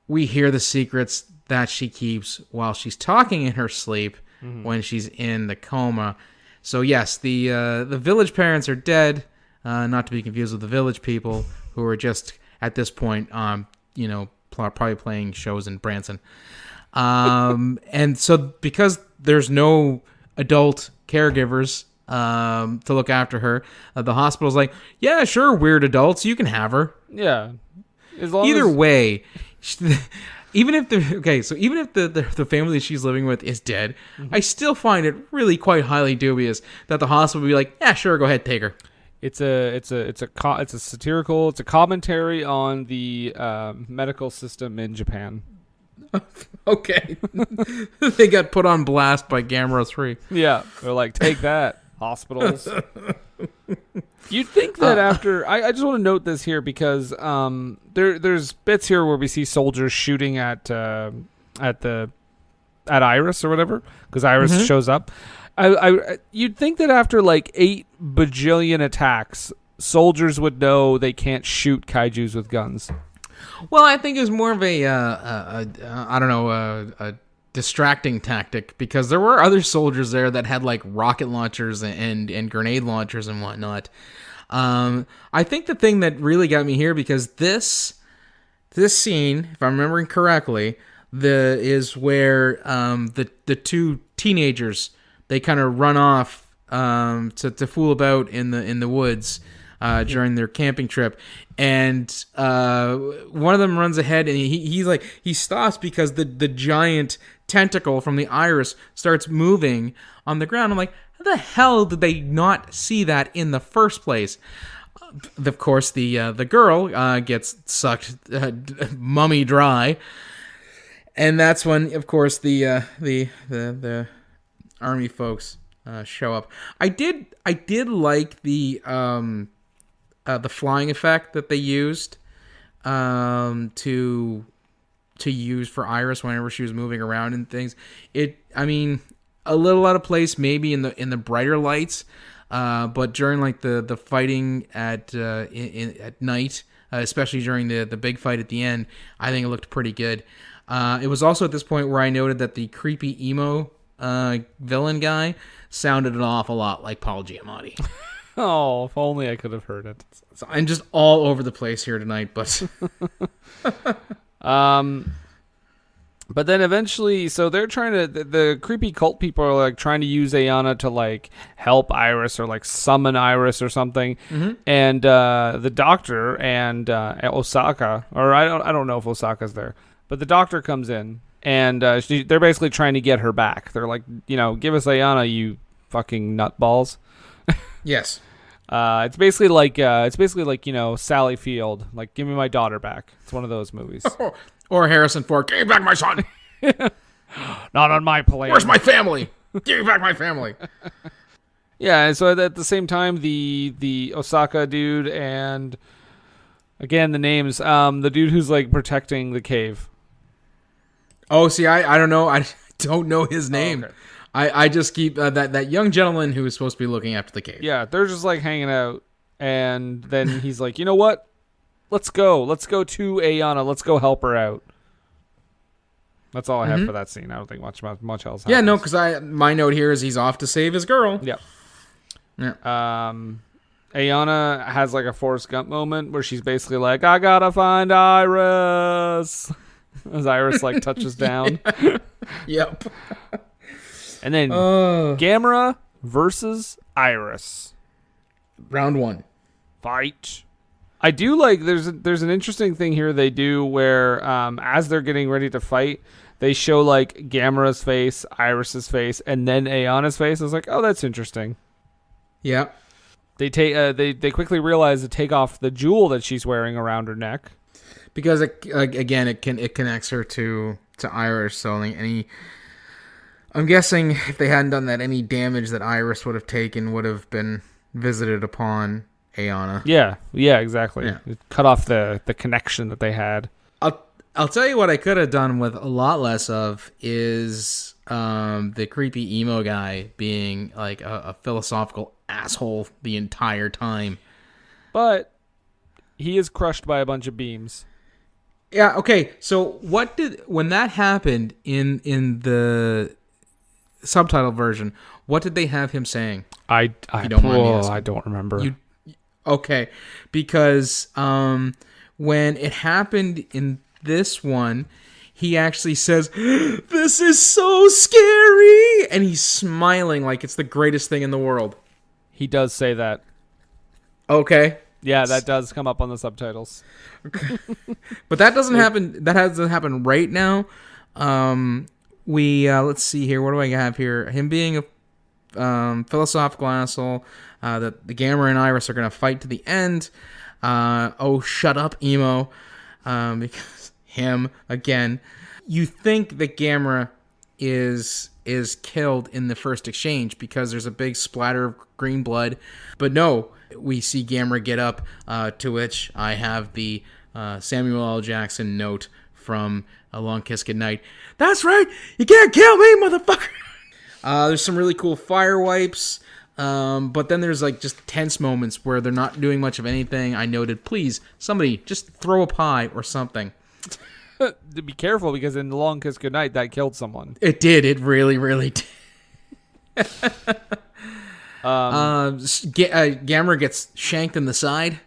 we hear the secrets that she keeps while she's talking in her sleep when she's in the coma. So yes, the village parents are dead. Not to be confused with the village people who are just at this point, probably playing shows in Branson. And so because there's no adult caregivers to look after her, the hospital's like, yeah, sure, weird adults, you can have her. Yeah. Either way, even if the family she's living with is dead, I still find it really quite highly dubious that the hospital would be like, yeah, sure, go ahead, take her. It's a satirical. It's a commentary on the medical system in Japan. Okay, they got put on blast by Gamera 3. Yeah, they're like, take that, hospitals. You'd think that after I just want to note this here because there's bits here where we see soldiers shooting at Iris or whatever because Iris shows up. You'd think that after like 8 bajillion attacks, soldiers would know they can't shoot kaijus with guns. Well, I think it was more of a distracting tactic because there were other soldiers there that had like rocket launchers and grenade launchers and whatnot. I think the thing that really got me here because this scene, if I'm remembering correctly, is where the two teenagers. They kind of run off to fool about in the woods during their camping trip, and one of them runs ahead and he stops because the giant tentacle from the iris starts moving on the ground. I'm like, how the hell did they not see that in the first place? Of course, the girl gets sucked mummy dry, and that's when, of course, the army folks show up. I did like the flying effect that they used to use for Iris whenever she was moving around and things. A little out of place maybe in the brighter lights, but during like the fighting at night, especially during the big fight at the end, I think it looked pretty good. It was also at this point where I noted that the creepy emo villain guy sounded an awful lot like Paul Giamatti. Oh, if only I could have heard it. So I'm just all over the place here tonight, but But then eventually, so they're trying to, the creepy cult people are like trying to use Ayana to like help Iris or like summon Iris or something. And the doctor and Osaka, or I don't know if Osaka's there, but the doctor comes in and they're basically trying to get her back. They're like, give us Ayana, you fucking nutballs. yes. It's basically like Sally Field, like give me my daughter back. It's one of those movies. Or Harrison Ford, give me back my son. Not on my plane. Where's my family? Give me back my family. Yeah, and so at the same time, the Osaka dude and again the names, the dude who's like protecting the cave. Oh, see, I don't know. I don't know his name. Oh, okay. I just keep that young gentleman who is supposed to be looking after the cave. Yeah, they're just like hanging out, and then he's like, you know what? Let's go to Ayana. Let's go help her out. That's all I have for that scene. I don't think much else happens. Yeah, no, because my note here is he's off to save his girl. Yeah. Yeah. Ayana has like a Forrest Gump moment where she's basically like, I gotta find Iris. As Iris like touches down. Yep. And then Gamera versus Iris. Round 1. Fight. I do like there's an interesting thing here they do where as they're getting ready to fight, they show like Gamera's face, Iris's face, and then Ayana's face. I was like, oh, that's interesting. Yeah. They they quickly realize to take off the jewel that she's wearing around her neck. Because it connects her to Iris, so I'm guessing if they hadn't done that, any damage that Iris would have taken would have been visited upon Ayana. Yeah, exactly. Yeah. It cut off the connection that they had. I'll tell you what I could have done with a lot less of is the creepy emo guy being like a philosophical asshole the entire time. But he is crushed by a bunch of beams. Yeah, okay. So when that happened in the subtitle version, what did they have him saying? I don't mind me asking. I don't remember. Okay, because when it happened in this one, he actually says, "This is so scary," and he's smiling like it's the greatest thing in the world. He does say that. Okay. Yeah, that does come up on the subtitles. But that doesn't happen. That hasn't happened right now. Let's see here. What do I have here? Him being a philosophical asshole. That the Gamera and Iris are gonna fight to the end. Shut up, emo. Because him again. You think that Gamera is killed in the first exchange because there's a big splatter of green blood, but no. We see Gamera get up, to which I have the Samuel L. Jackson note from A Long Kiss Goodnight. That's right! You can't kill me, motherfucker! There's some really cool fire wipes, but then there's like just tense moments where they're not doing much of anything. I noted, please, somebody, just throw a pie or something. Be careful, because in The Long Kiss Goodnight, that killed someone. It did. It really, really did. Gamera gets shanked in the side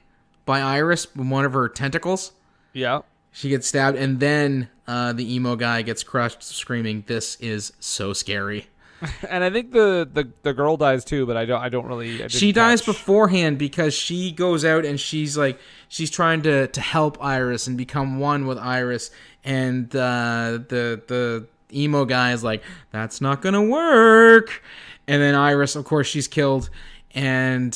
by Iris with one of her tentacles. Yeah. She gets stabbed, and then the emo guy gets crushed, screaming, "This is so scary." And I think the girl dies too, but I don't really. She dies beforehand because she goes out and she's trying to help Iris and become one with Iris, and the emo guy is like, "That's not gonna work." And then Iris, of course, she's killed, and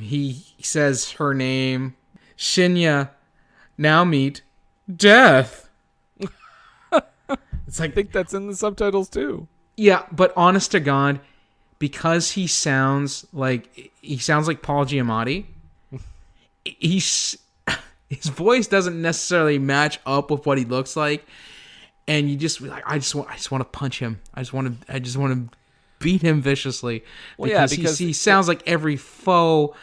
he says her name, Shinya. Now meet death. It's like, I think that's in the subtitles too. Yeah, but honest to God, because he sounds like Paul Giamatti, his voice doesn't necessarily match up with what he looks like, and you just like, I just want to punch him. I just want to beat him viciously, because he sounds like every faux,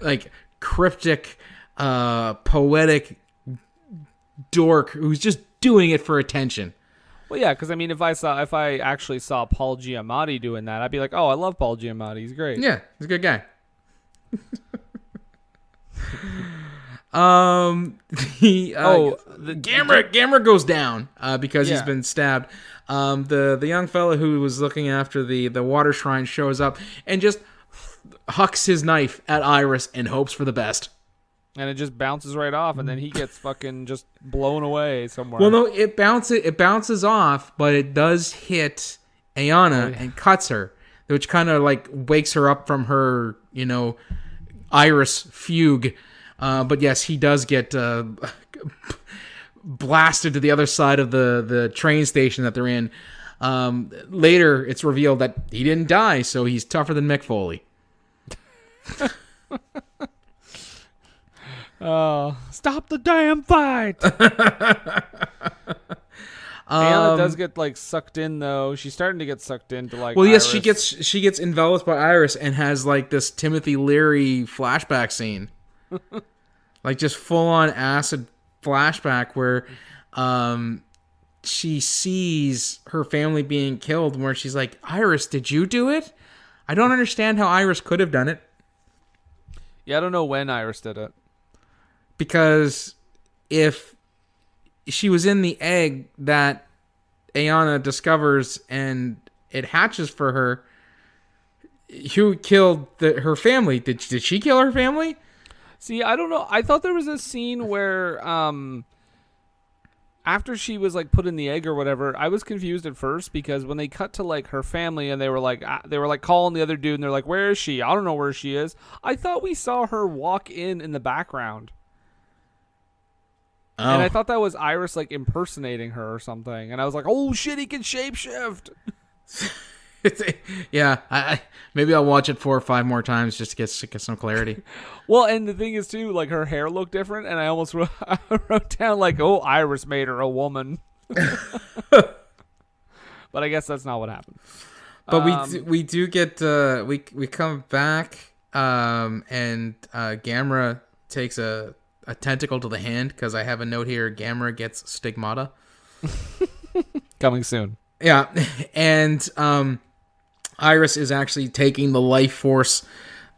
like cryptic, poetic dork who's just doing it for attention. Well, yeah, because I mean, if I actually saw Paul Giamatti doing that, I'd be like, oh, I love Paul Giamatti. He's great. Yeah, he's a good guy. Gamera goes down because he's Yeah. been stabbed. The young fella who was looking after the water shrine shows up and just hucks his knife at Iris and hopes for the best. And it just bounces right off, and then he gets fucking just blown away somewhere. Well, no, it bounces off, but it does hit Ayana and cuts her, which kind of like wakes her up from her, Iris fugue. But yes, he does get blasted to the other side of the train station that they're in. Later, it's revealed that he didn't die, so he's tougher than Mick Foley. Stop the damn fight! Ayana does get like sucked in though. She's starting to get sucked into like. Well, yes, Iris. she gets enveloped by Iris and has like this Timothy Leary flashback scene, like just full on acid flashback where, she sees her family being killed. Where she's like, Iris, did you do it? I don't understand how Iris could have done it. Yeah, I don't know when Iris did it. Because if she was in the egg that Ayana discovers and it hatches for her, who killed her family? Did she kill her family? See, I don't know. I thought there was a scene where after she was like put in the egg or whatever, I was confused at first because when they cut to like her family and they were like calling the other dude and they're like, "Where is she? I don't know where she is." I thought we saw her walk in the background. Oh. And I thought that was Iris like impersonating her or something. And I was like, "Oh shit, he can shapeshift." Yeah, I maybe I'll watch it 4 or 5 more times just to get some clarity. Well, and the thing is too, like her hair looked different, and I almost wrote down like, "Oh, Iris made her a woman." But I guess that's not what happened. But we do get we come back and Gamera takes a tentacle to the hand because I have a note here. Gamera gets stigmata. Coming soon. Yeah, and Iris is actually taking the life force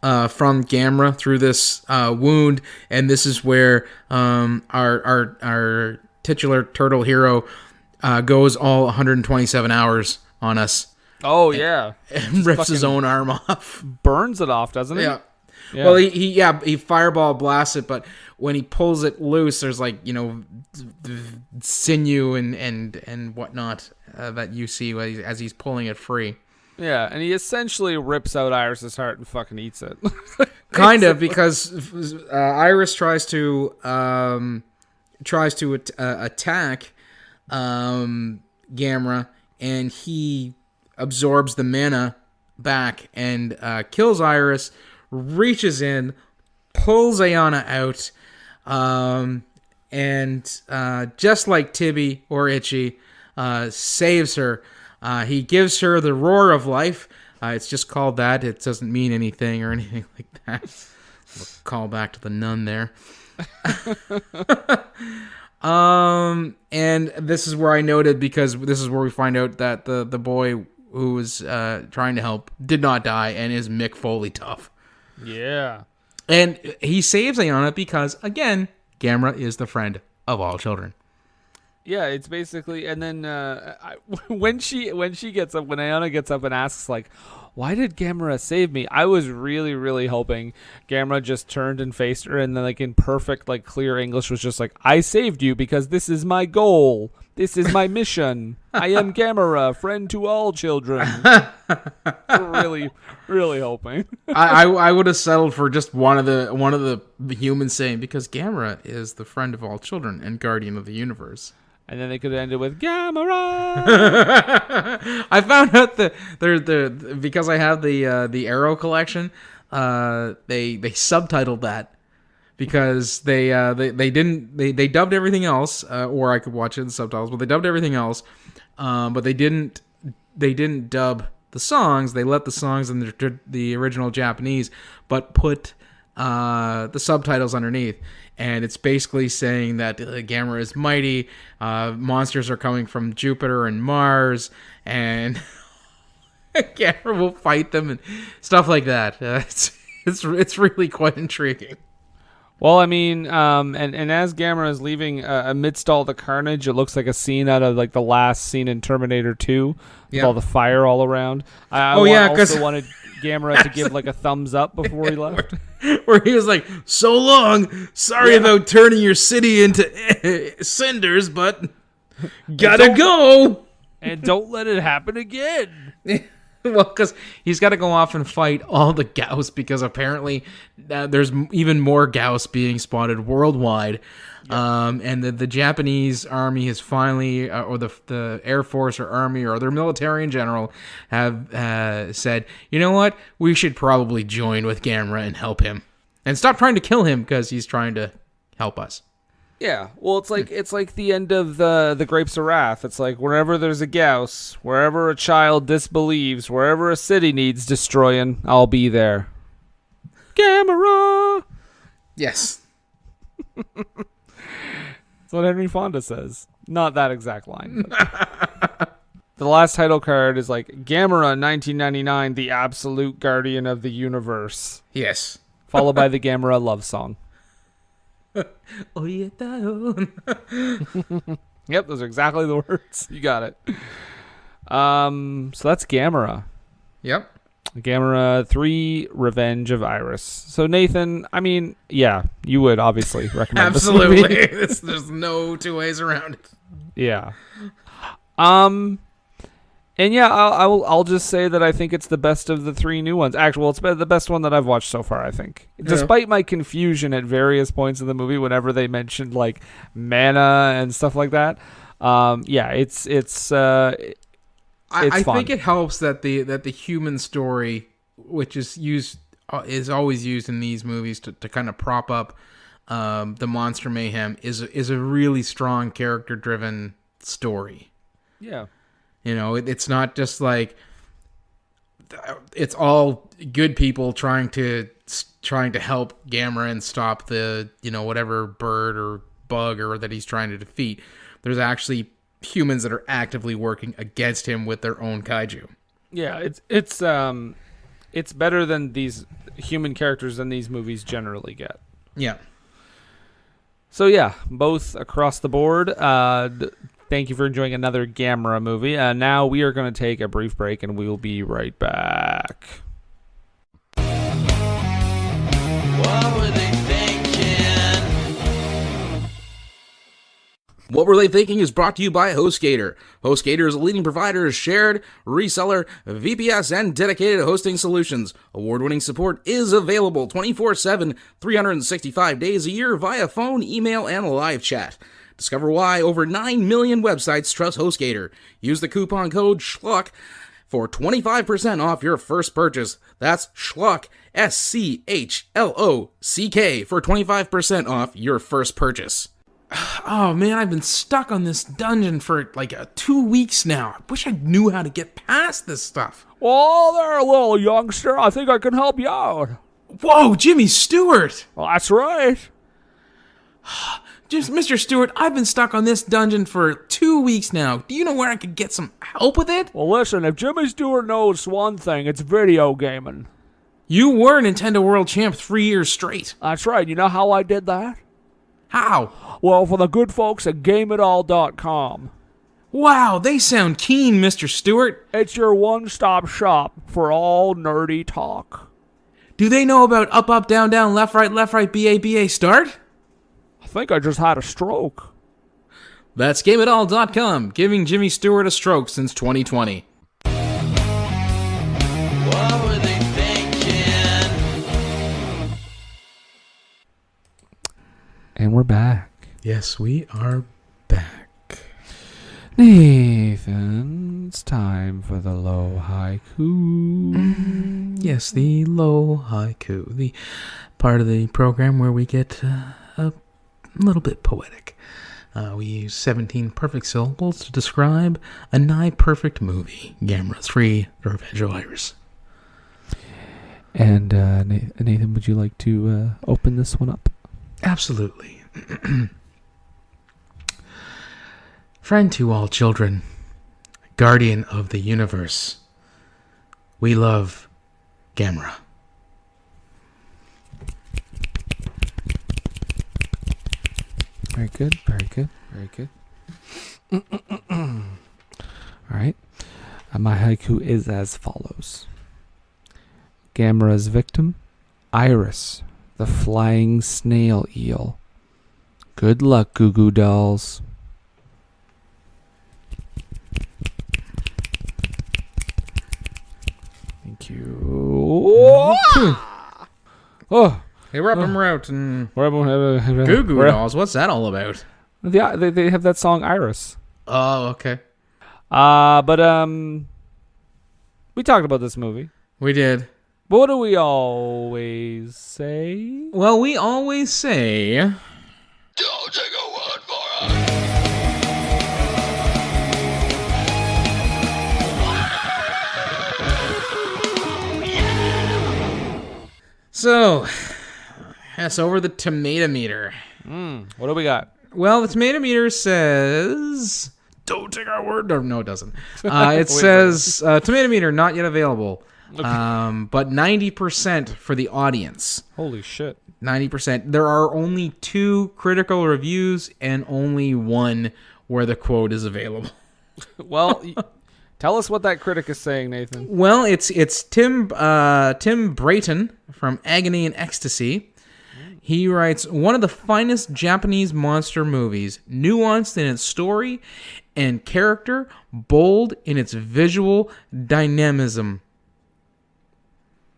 from Gamera through this wound, and this is where our titular turtle hero goes all 127 hours on us. Oh yeah, And rips his own arm off. burns it off, doesn't he? Yeah. Yeah. Well, he fireball blasts it, but when he pulls it loose, there's like sinew and whatnot that you see as he's pulling it free. Yeah, and he essentially rips out Iris's heart and fucking eats it. Kind of, because Iris tries to attack Gamera, and he absorbs the mana back and kills Iris. Reaches in, pulls Ayana out, and just like Tibby or Itchy, saves her. He gives her the roar of life. It's just called that. It doesn't mean anything or anything like that. We'll call back to the nun there. And this is where I noted, because this is where we find out that the boy who was trying to help did not die and is Mick Foley tough. Yeah. And he saves Ayana because, again, Gamera is the friend of all children. Yeah, it's basically, and then when Ayana gets up and asks like, "Why did Gamera save me?" I was really, really hoping Gamera just turned and faced her, and then like in perfect like clear English was just like, "I saved you because this is my goal. This is my mission. I am Gamera, friend to all children." Really, really hoping. I would have settled for just one of the humans saying, because Gamera is the friend of all children and guardian of the universe. And then they could have ended with Gamera. I found out that they're because I have the Arrow collection. They subtitled that because they dubbed everything else, or I could watch it in subtitles, but they dubbed everything else. But they didn't dub the songs. They let the songs in the original Japanese, but put the subtitles underneath. And it's basically saying that Gamera is mighty, monsters are coming from Jupiter and Mars, and Gamera will fight them and stuff like that. It's really quite intriguing. Well, I mean, and as Gamera is leaving amidst all the carnage, it looks like a scene out of like the last scene in Terminator 2 with Yeah. all the fire all around. I also wanted Gamera to give like a thumbs up before he left. Where he was like, "So long. Sorry about turning your city into cinders, but gotta go." And don't let it happen again. Well, because he's got to go off and fight all the Gauss, because apparently there's even more Gauss being spotted worldwide. And the Japanese army has finally, or the Air Force or Army or their military in general, have said, you know what, we should probably join with Gamera and help him. And stop trying to kill him because he's trying to help us. Yeah, well, it's like the end of the Grapes of Wrath. It's like wherever there's a Gauss, wherever a child disbelieves, wherever a city needs destroying, I'll be there. Gamera! Yes. That's what Henry Fonda says. Not that exact line. The last title card is like Gamera 1999, the absolute guardian of the universe. Yes. Followed by the Gamera love song. Yep, those are exactly the words. You got it. So that's Gamera. Yep. Gamera 3 Revenge of Iris. So Nathan, I mean, yeah, you would obviously recommend Absolutely. this movie. There's no two ways around it. Yeah. And yeah, I'll just say that I think it's the best of the 3 new ones. Actually, it's the best one that I've watched so far, I think. Yeah. Despite my confusion at various points in the movie whenever they mentioned like mana and stuff like that. Yeah, it's I fun. think it helps that the human story, which is always used in these movies to kind of prop up the monster mayhem, is a really strong character driven story. Yeah. You know, it's not just like it's all good people trying to help Gamera and stop the, you know, whatever bird or bug or that he's trying to defeat. There's actually humans that are actively working against him with their own kaiju. Yeah, it's better than these human characters than these movies generally get. Yeah. So yeah, both across the board. Thank you for enjoying another Gamera movie. Now we are going to take a brief break, and we will be right back. What were they thinking? What Were They Thinking is brought to you by HostGator. HostGator is a leading provider of shared, reseller, VPS, and dedicated hosting solutions. Award-winning support is available 24/7, 365 days a year via phone, email, and live chat. Discover why over 9 million websites trust HostGator. Use the coupon code SCHLOCK for 25% off your first purchase. That's SCHLOCK, SCHLOCK, for 25% off your first purchase. Oh man, I've been stuck on this dungeon for like 2 weeks now. I wish I knew how to get past this stuff. Oh, there, little youngster. I think I can help you out. Whoa, Jimmy Stewart! Well, that's right. Just Mr. Stewart, I've been stuck on this dungeon for 2 weeks now. Do you know where I could get some help with it? Well, listen, if Jimmy Stewart knows one thing, it's video gaming. You were Nintendo World Champ 3 years straight. That's right. You know how I did that? How? Well, for the good folks at GameItAll.com. Wow, they sound keen, Mr. Stewart. It's your one-stop shop for all nerdy talk. Do they know about up, up, down, down, left, right, BA, BA, start? I think I just had a stroke. That's GameItAll.com, giving Jimmy Stewart a stroke since 2020. What were they thinking? And we're back. Yes, we are back. Nathan, it's time for the low haiku. Yes, the low haiku, the part of the program where we get a little bit poetic. We use 17 perfect syllables to describe a nigh-perfect movie, Gamera 3, The Revenge of Iris. And Nathan, would you like to open this one up? Absolutely. Friend to all children, guardian of the universe, we love Gamera. Very good. Very good. Very good. All right. My haiku is as follows. Gamera's victim, Iris, the flying snail eel. Good luck, Goo Goo Dolls. Thank you. Oh, Hey, we're up and we're out. And Goo Goo Goo Dolls, what's that all about? Yeah, they have that song Iris. Oh, okay. But we talked about this movie. We did. But what do we always say? Well, we always say... Don't take a word for it. So, that's over the tomato meter. What do we got? Well, the tomato meter says... Don't take our word. No, it doesn't. It says, tomato meter not yet available. Okay. But 90% for the audience. Holy shit. 90%. There are only 2 critical reviews and only 1 where the quote is available. Well, tell us what that critic is saying, Nathan. Well, it's Tim Brayton from Agony and Ecstasy. He writes, one of the finest Japanese monster movies, nuanced in its story and character, bold in its visual dynamism.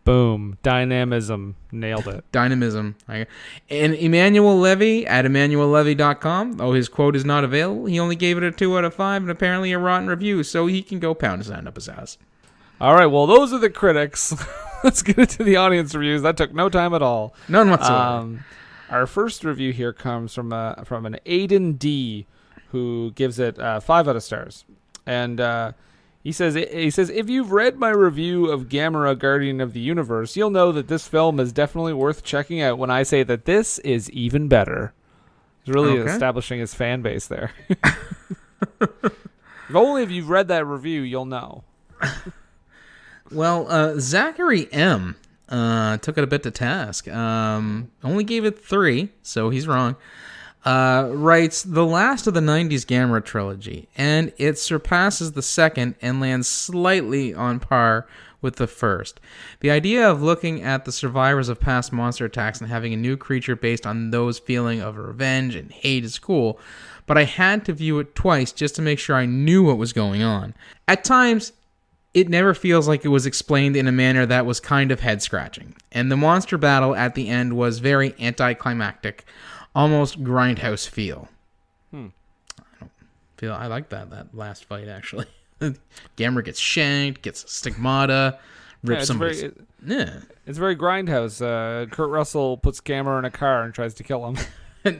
Boom. Dynamism. Nailed it. Dynamism. And Emmanuel Levy at emmanuellevy.com, though his quote is not available, he only gave it a 2 out of 5 and apparently a rotten review, so he can go pound his hand up his ass. All right, well, those are the critics. Let's get into the audience reviews. That took no time at all. None whatsoever. Our first review here comes from an Aiden D, who gives it 5 out of stars. And he says, if you've read my review of Gamera Guardian of the Universe, you'll know that this film is definitely worth checking out when I say that this is even better. He's really establishing his fan base there. If only if you've read that review, you'll know. Well, Zachary M. Took it a bit to task. Only gave it 3, so he's wrong. Writes, the last of the 90s Gamera trilogy, and it surpasses the second and lands slightly on par with the first. The idea of looking at the survivors of past monster attacks and having a new creature based on those feeling of revenge and hate is cool, but I had to view it twice just to make sure I knew what was going on. At times, it never feels like it was explained in a manner that was kind of head-scratching, and the monster battle at the end was very anticlimactic, almost grindhouse feel. I like that last fight, actually. Gamera gets shanked, gets a stigmata, rips somebody's... It's very grindhouse. Kurt Russell puts Gamera in a car and tries to kill him.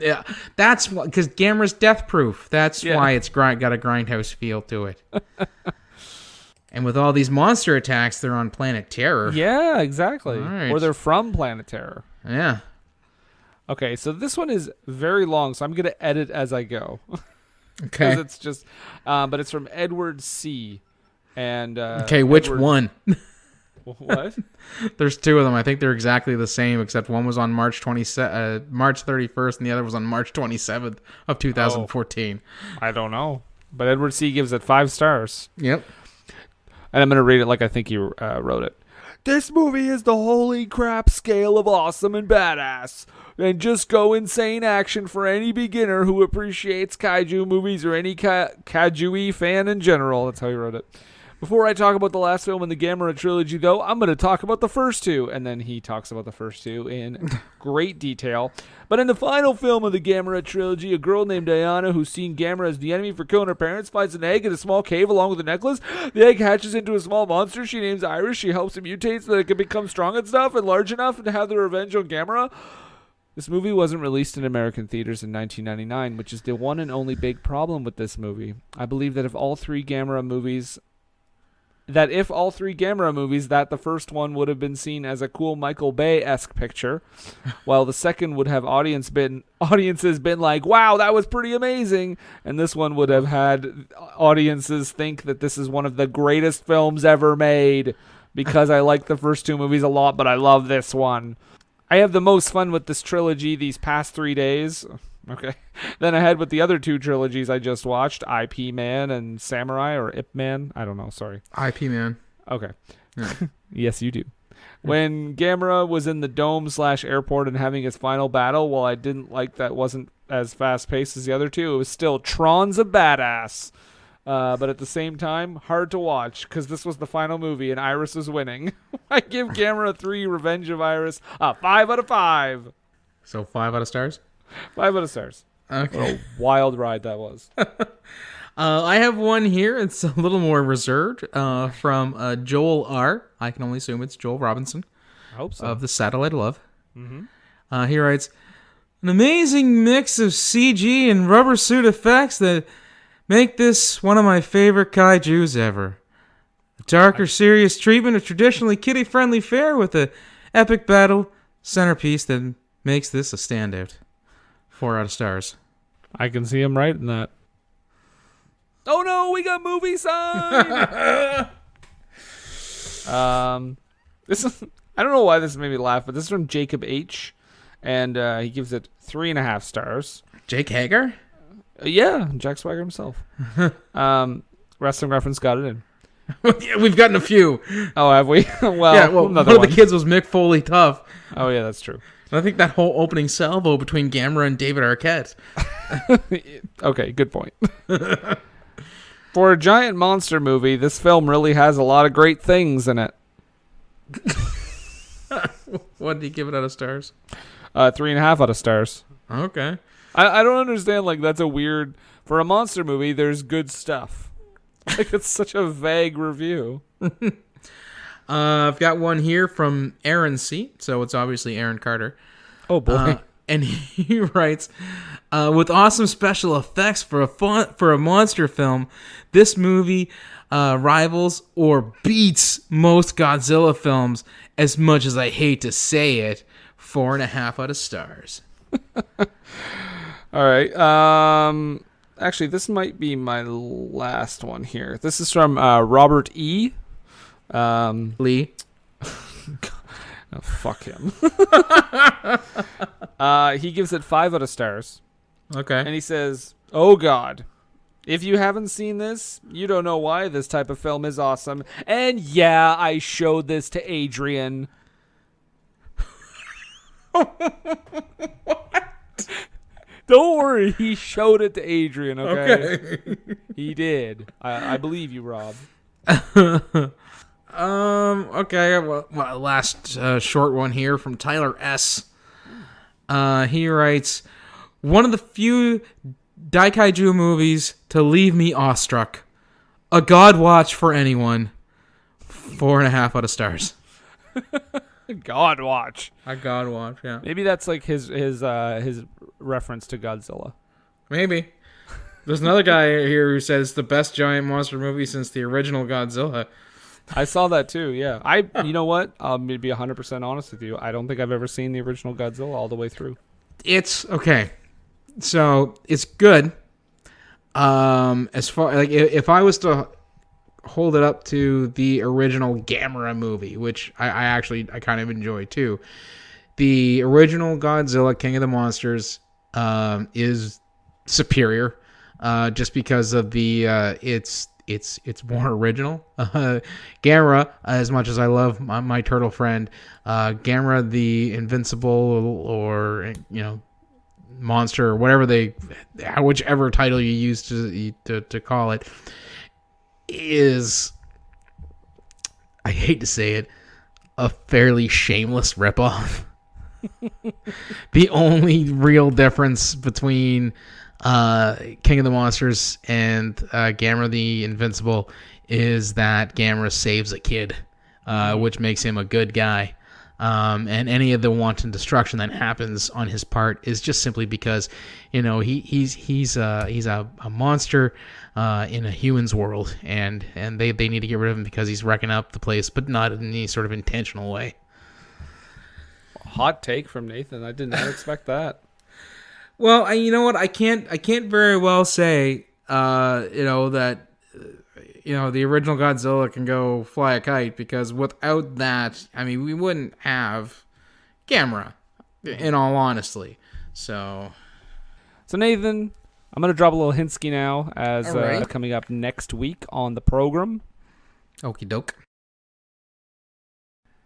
Yeah, that's because Gamera's death-proof. That's why it's got a grindhouse feel to it. And with all these monster attacks, they're on Planet Terror. Yeah, exactly. Right. Or they're from Planet Terror. Yeah. Okay, so this one is very long, so I'm going to edit as I go. Okay. It's just, but it's from Edward C. And okay, which one? What? There's 2 of them. I think they're exactly the same, except one was on March 31st, and the other was on March 27th of 2014. I don't know, but Edward C. gives it 5 stars. Yep. And I'm going to read it like I think you wrote it. This movie is the holy crap scale of awesome and badass. And just go insane action for any beginner who appreciates kaiju movies or any kaiju-y fan in general. That's how he wrote it. Before I talk about the last film in the Gamera trilogy, though, I'm going to talk about the first 2. And then he talks about the first 2 in great detail. But in the final film of the Gamera trilogy, a girl named Diana, who's seen Gamera as the enemy for killing her parents, finds an egg in a small cave along with a necklace. The egg hatches into a small monster she names Iris. She helps it mutate so that it can become strong and stuff and large enough to have the revenge on Gamera. This movie wasn't released in American theaters in 1999, which is the one and only big problem with this movie. I believe that if all 3 Gamera movies, that the first one would have been seen as a cool Michael Bay-esque picture, while the second would have audiences been like, wow, that was pretty amazing, and this one would have had audiences think that this is one of the greatest films ever made, because I like the first 2 movies a lot, but I love this one. I have the most fun with this trilogy these past 3 days. Okay. Then ahead with the other 2 trilogies I just watched, IP Man and Samurai, or Ip Man. I don't know. Sorry. IP Man. Okay. Yeah. Yes, you do. When Gamera was in the dome/airport and having his final battle, while I didn't like that wasn't as fast-paced as the other 2, it was still Tron's a badass. But at the same time, hard to watch, because this was the final movie and Iris was winning. I give Gamera 3 Revenge of Iris a 5 out of 5. So 5 out of stars? 5 out of stars. Okay. What a wild ride that was. I have one here. It's a little more reserved from Joel R. I can only assume it's Joel Robinson. I hope so. Of the Satellite of Love. Mm-hmm. He writes, an amazing mix of CG and rubber suit effects that make this one of my favorite kaijus ever. A darker, serious treatment of traditionally kiddie-friendly fare with a epic battle centerpiece that makes this a standout. 4 out of stars. I can see him right in that. Oh no, we got movie sign. This is, I don't know why this made me laugh, but this is from Jacob H, and he gives it 3.5 stars. Jake Hager? Yeah, Jack Swagger himself. Wrestling Reference got it in. Yeah, we've gotten a few. Oh, have we? Well, Yeah, well, one of the kids was Mick Foley Tough. Oh yeah, that's true. I think that whole opening salvo between Gamera and David Arquette. Okay, good point. For a giant monster movie, this film really has a lot of great things in it. What did you give it out of stars? 3.5 out of stars. Okay. I don't understand, like, that's a weird... For a monster movie, there's good stuff. Like, it's such a vague review. I've got one here from Aaron C. So it's obviously Aaron Carter. Oh, boy. And he writes, with awesome special effects for a monster film, this movie rivals or beats most Godzilla films, as much as I hate to say it. 4.5 out of stars. All right. Actually, this might be my last one here. This is from Robert E. Lee. Oh, fuck him. He gives it 5 out of stars. Okay. And he says, oh, God. If you haven't seen this, you don't know why this type of film is awesome. And yeah, I showed this to Adrian. What? Don't worry, he showed it to Adrian, okay? He did. I believe you, Rob. Okay, well, last short one here from Tyler S. He writes, one of the few Daikaiju movies to leave me awestruck. A God watch for anyone. 4.5 out of stars. God watch. A God watch, yeah. Maybe that's like his reference to Godzilla. Maybe. There's another guy here who says the best giant monster movie since the original Godzilla. I saw that too, yeah. You know what? I'll be 100% honest with you. I don't think I've ever seen the original Godzilla all the way through. It's okay. So it's good. As far like if I was to hold it up to the original Gamera movie, which I kind of enjoy too. The original Godzilla, King of the Monsters, is superior, just because of the it's more original. Gamera, as much as I love my turtle friend, Gamera the Invincible, or monster, or whatever whichever title you use to call it, is, I hate to say it, a fairly shameless ripoff. The only real difference between King of the Monsters and Gamera the Invincible is that Gamera saves a kid, which makes him a good guy. And any of the wanton destruction that happens on his part is just simply because, he's a monster in a human's world, and they need to get rid of him because he's wrecking up the place, but not in any sort of intentional way. Hot take from Nathan. I did not expect that. Well, you know what? I can't very well say, that, the original Godzilla can go fly a kite, because without that, I mean, we wouldn't have Gamera, in all honesty. So, So Nathan, I'm gonna drop a little hintsky now as All right. coming up next week on the program. Okie doke.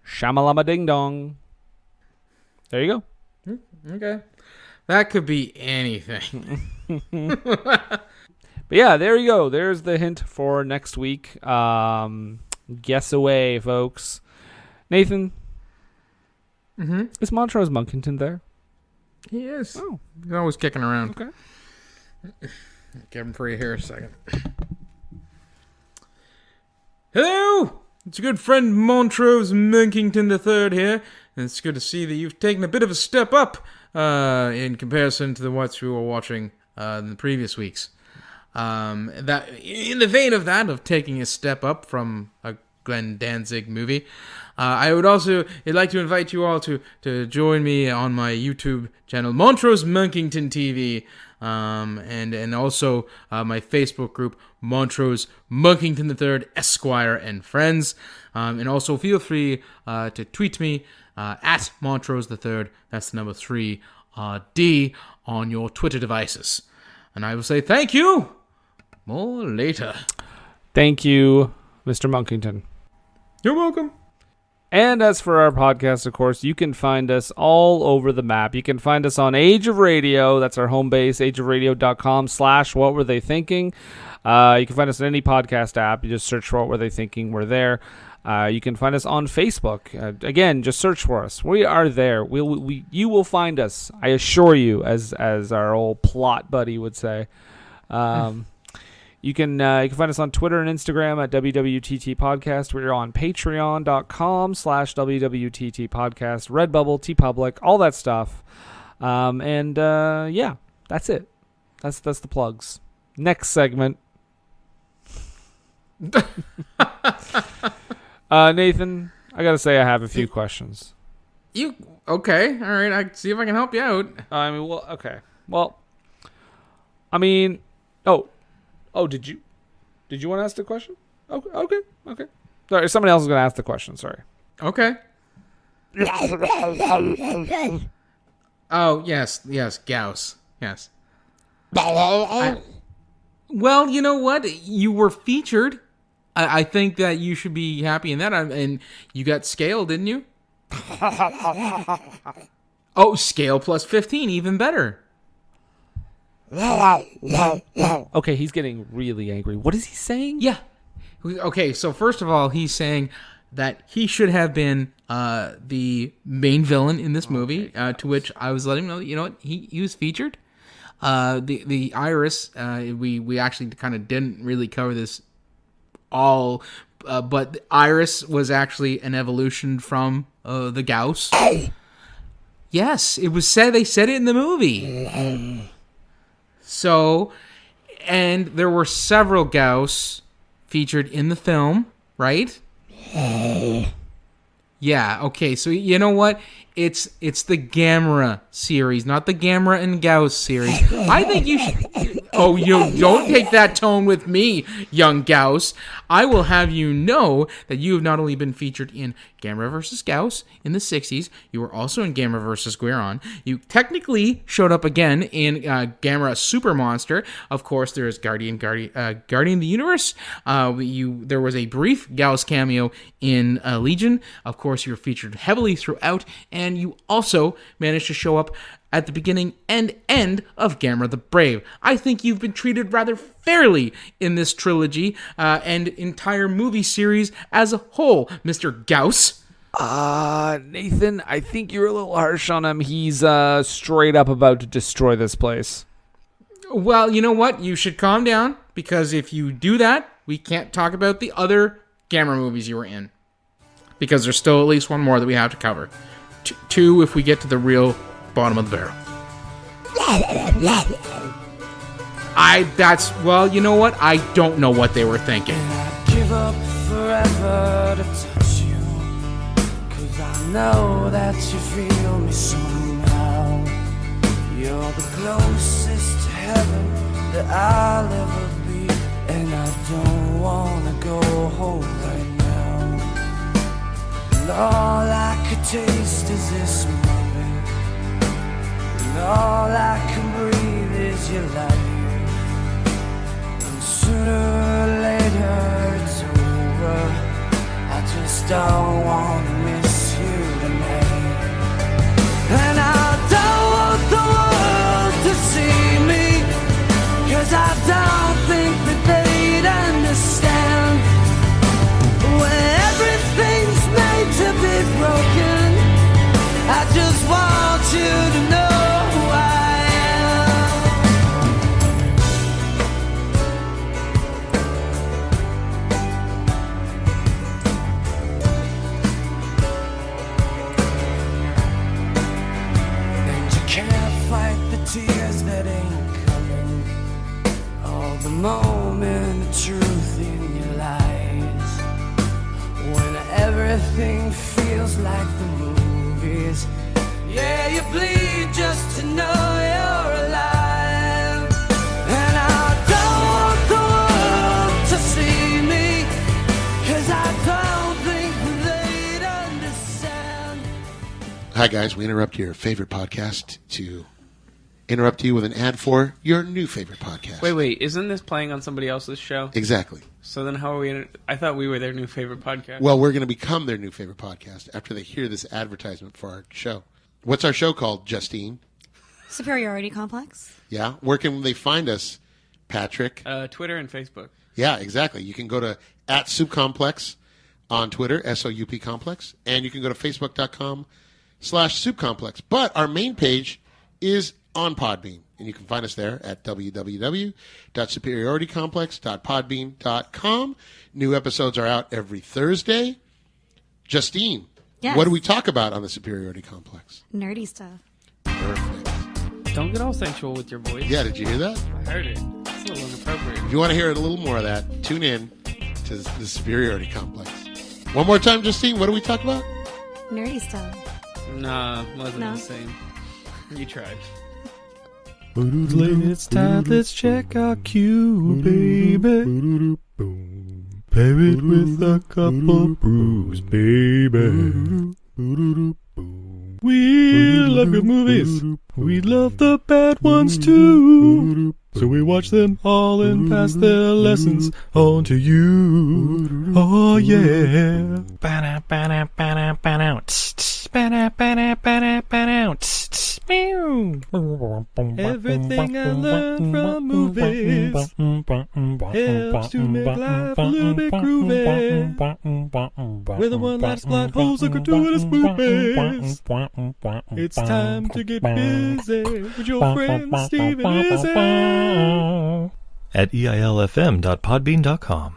Shama-lama Ding-dong. There you go. Okay. That could be anything. But yeah, there you go. There's the hint for next week. Guess away, folks. Nathan, is Montrose Monkington there? He is. Oh, He's always kicking around. okay. Give him for you here a second. Hello! It's your good friend Montrose Monkington III here. And it's good to see that you've taken a bit of a step up in comparison to what you were watching in the previous weeks. That in the vein of that, of taking a step up from a Glenn Danzig movie, I would also like to invite you all to join me on my YouTube channel, Montrose Monkington TV, and also my Facebook group, Montrose Monkington III Esquire and Friends, and also feel free to tweet me at Montrose III. That's the number 3 D on your Twitter devices, and I will say thank you. More later. Thank you, Mr. Monkington. You're welcome. And as for our podcast, of course, you can find us all over the map. You can find us on Age of Radio. That's our home base, ageofradio.com/whatwerethéthinking. You can find us on any podcast app. You just search for What Were They Thinking. We're there. You can find us on Facebook. Again, just search for us. We are there. You will find us. I assure you, as our old plot buddy would say. You can find us on Twitter and Instagram at WWTT Podcast. We're on patreon.com/WWTT Podcast, Redbubble, TeePublic, all that stuff. Yeah, that's it. That's the plugs. Next segment. Nathan, I gotta say I have a few questions. You okay? All right. I see if I can help you out. Okay. Well, did you want to ask the question? Okay. Sorry, somebody else is going to ask the question. Sorry. Okay. Oh yes, Gauss. Yes. Well, you know what? You were featured. I think that you should be happy in that. And you got scale, didn't you? Oh, scale plus 15, even better. Okay, he's getting really angry. What is he saying? Yeah. Okay, so first of all, he's saying that he should have been the main villain in this movie, to which I was letting him know that, you know what, he was featured. The Iris, we actually kind of didn't really cover this all, but the Iris was actually an evolution from the Gauss. Yes, it was said, they said it in the movie. So, and there were several Gauss featured in the film, right? Yeah, okay, so you know what? It's the Gamera series, not the Gamera and Gauss series. I think you should... Oh, you don't take that tone with me, young Gauss. I will have you know that you have not only been featured in Gamera vs. Gauss in the 60s, you were also in Gamera vs. Guiron. You technically showed up again in Gamera Super Monster. Of course, there is Guardian of the Universe. There was a brief Gauss cameo in Legion. Of course, you were featured heavily throughout, and you also managed to show up at the beginning and end of Gamera the Brave. I think you've been treated rather fairly in this trilogy and entire movie series as a whole, Mr. Gauss. Nathan, I think you're a little harsh on him. He's straight up about to destroy this place. Well, you know what? You should calm down, because if you do that, we can't talk about the other Gamera movies you were in, because there's still at least one more that we have to cover. Two if we get to the real bottom of the barrel. Well, you know what? I don't know what they were thinking. I'd give up forever to touch you, 'cause I know that you feel me somehow. You're the closest to heaven that I'll ever be, and I don't wanna go home right now. And all I could taste is this moment, and all I can breathe is your life. And sooner or later it's over. I just don't want to miss you tonight. And I don't want the world to see me, 'cause I don't think that they'd understand. When everything's made to be broken, I just want you to know who I am. And you can't fight the tears that ain't coming, all the moment of truth in your lies. When everything feels like the movies, yeah, you bleed just to know you're alive. And I don't want the world to see me, 'cause I don't think they'd understand. Hi, guys. We interrupt your favorite podcast to interrupt you with an ad for your new favorite podcast. Wait, isn't this playing on somebody else's show? Exactly. So then how are we I thought we were their new favorite podcast. Well, we're going to become their new favorite podcast after they hear this advertisement for our show. What's our show called, Justine? Superiority Complex. Yeah? Where can they find us, Patrick? Twitter and Facebook. Yeah, exactly. You can go to @SoupComplex on Twitter, SOUP Complex, and you can go to Facebook.com/SoupComplex. But our main page is on Podbean, and you can find us there at www.superioritycomplex.podbean.com. New episodes are out every Thursday. Justine, Yes. what do we talk about on the Superiority Complex? Nerdy stuff. Perfect. Don't get all sensual with your voice. Yeah, did you hear that? I heard it. It's a little inappropriate. If you want to hear a little more of that, tune in to the Superiority Complex. One more time, Justine, what do we talk about? Nerdy stuff. Nah, wasn't No. the same. You tried. It's time, let's check our cue, baby. Pair it with a couple brews, baby. We love good movies. We love the bad ones too. So we watch them all and pass their lessons on to you. Oh yeah. Everything I learned from movies helps to make life a little bit groovy. Whether one last plot holes or gratuitous movies, it's time to get busy with your friend Steve and Izzy at eilfm.podbean.com.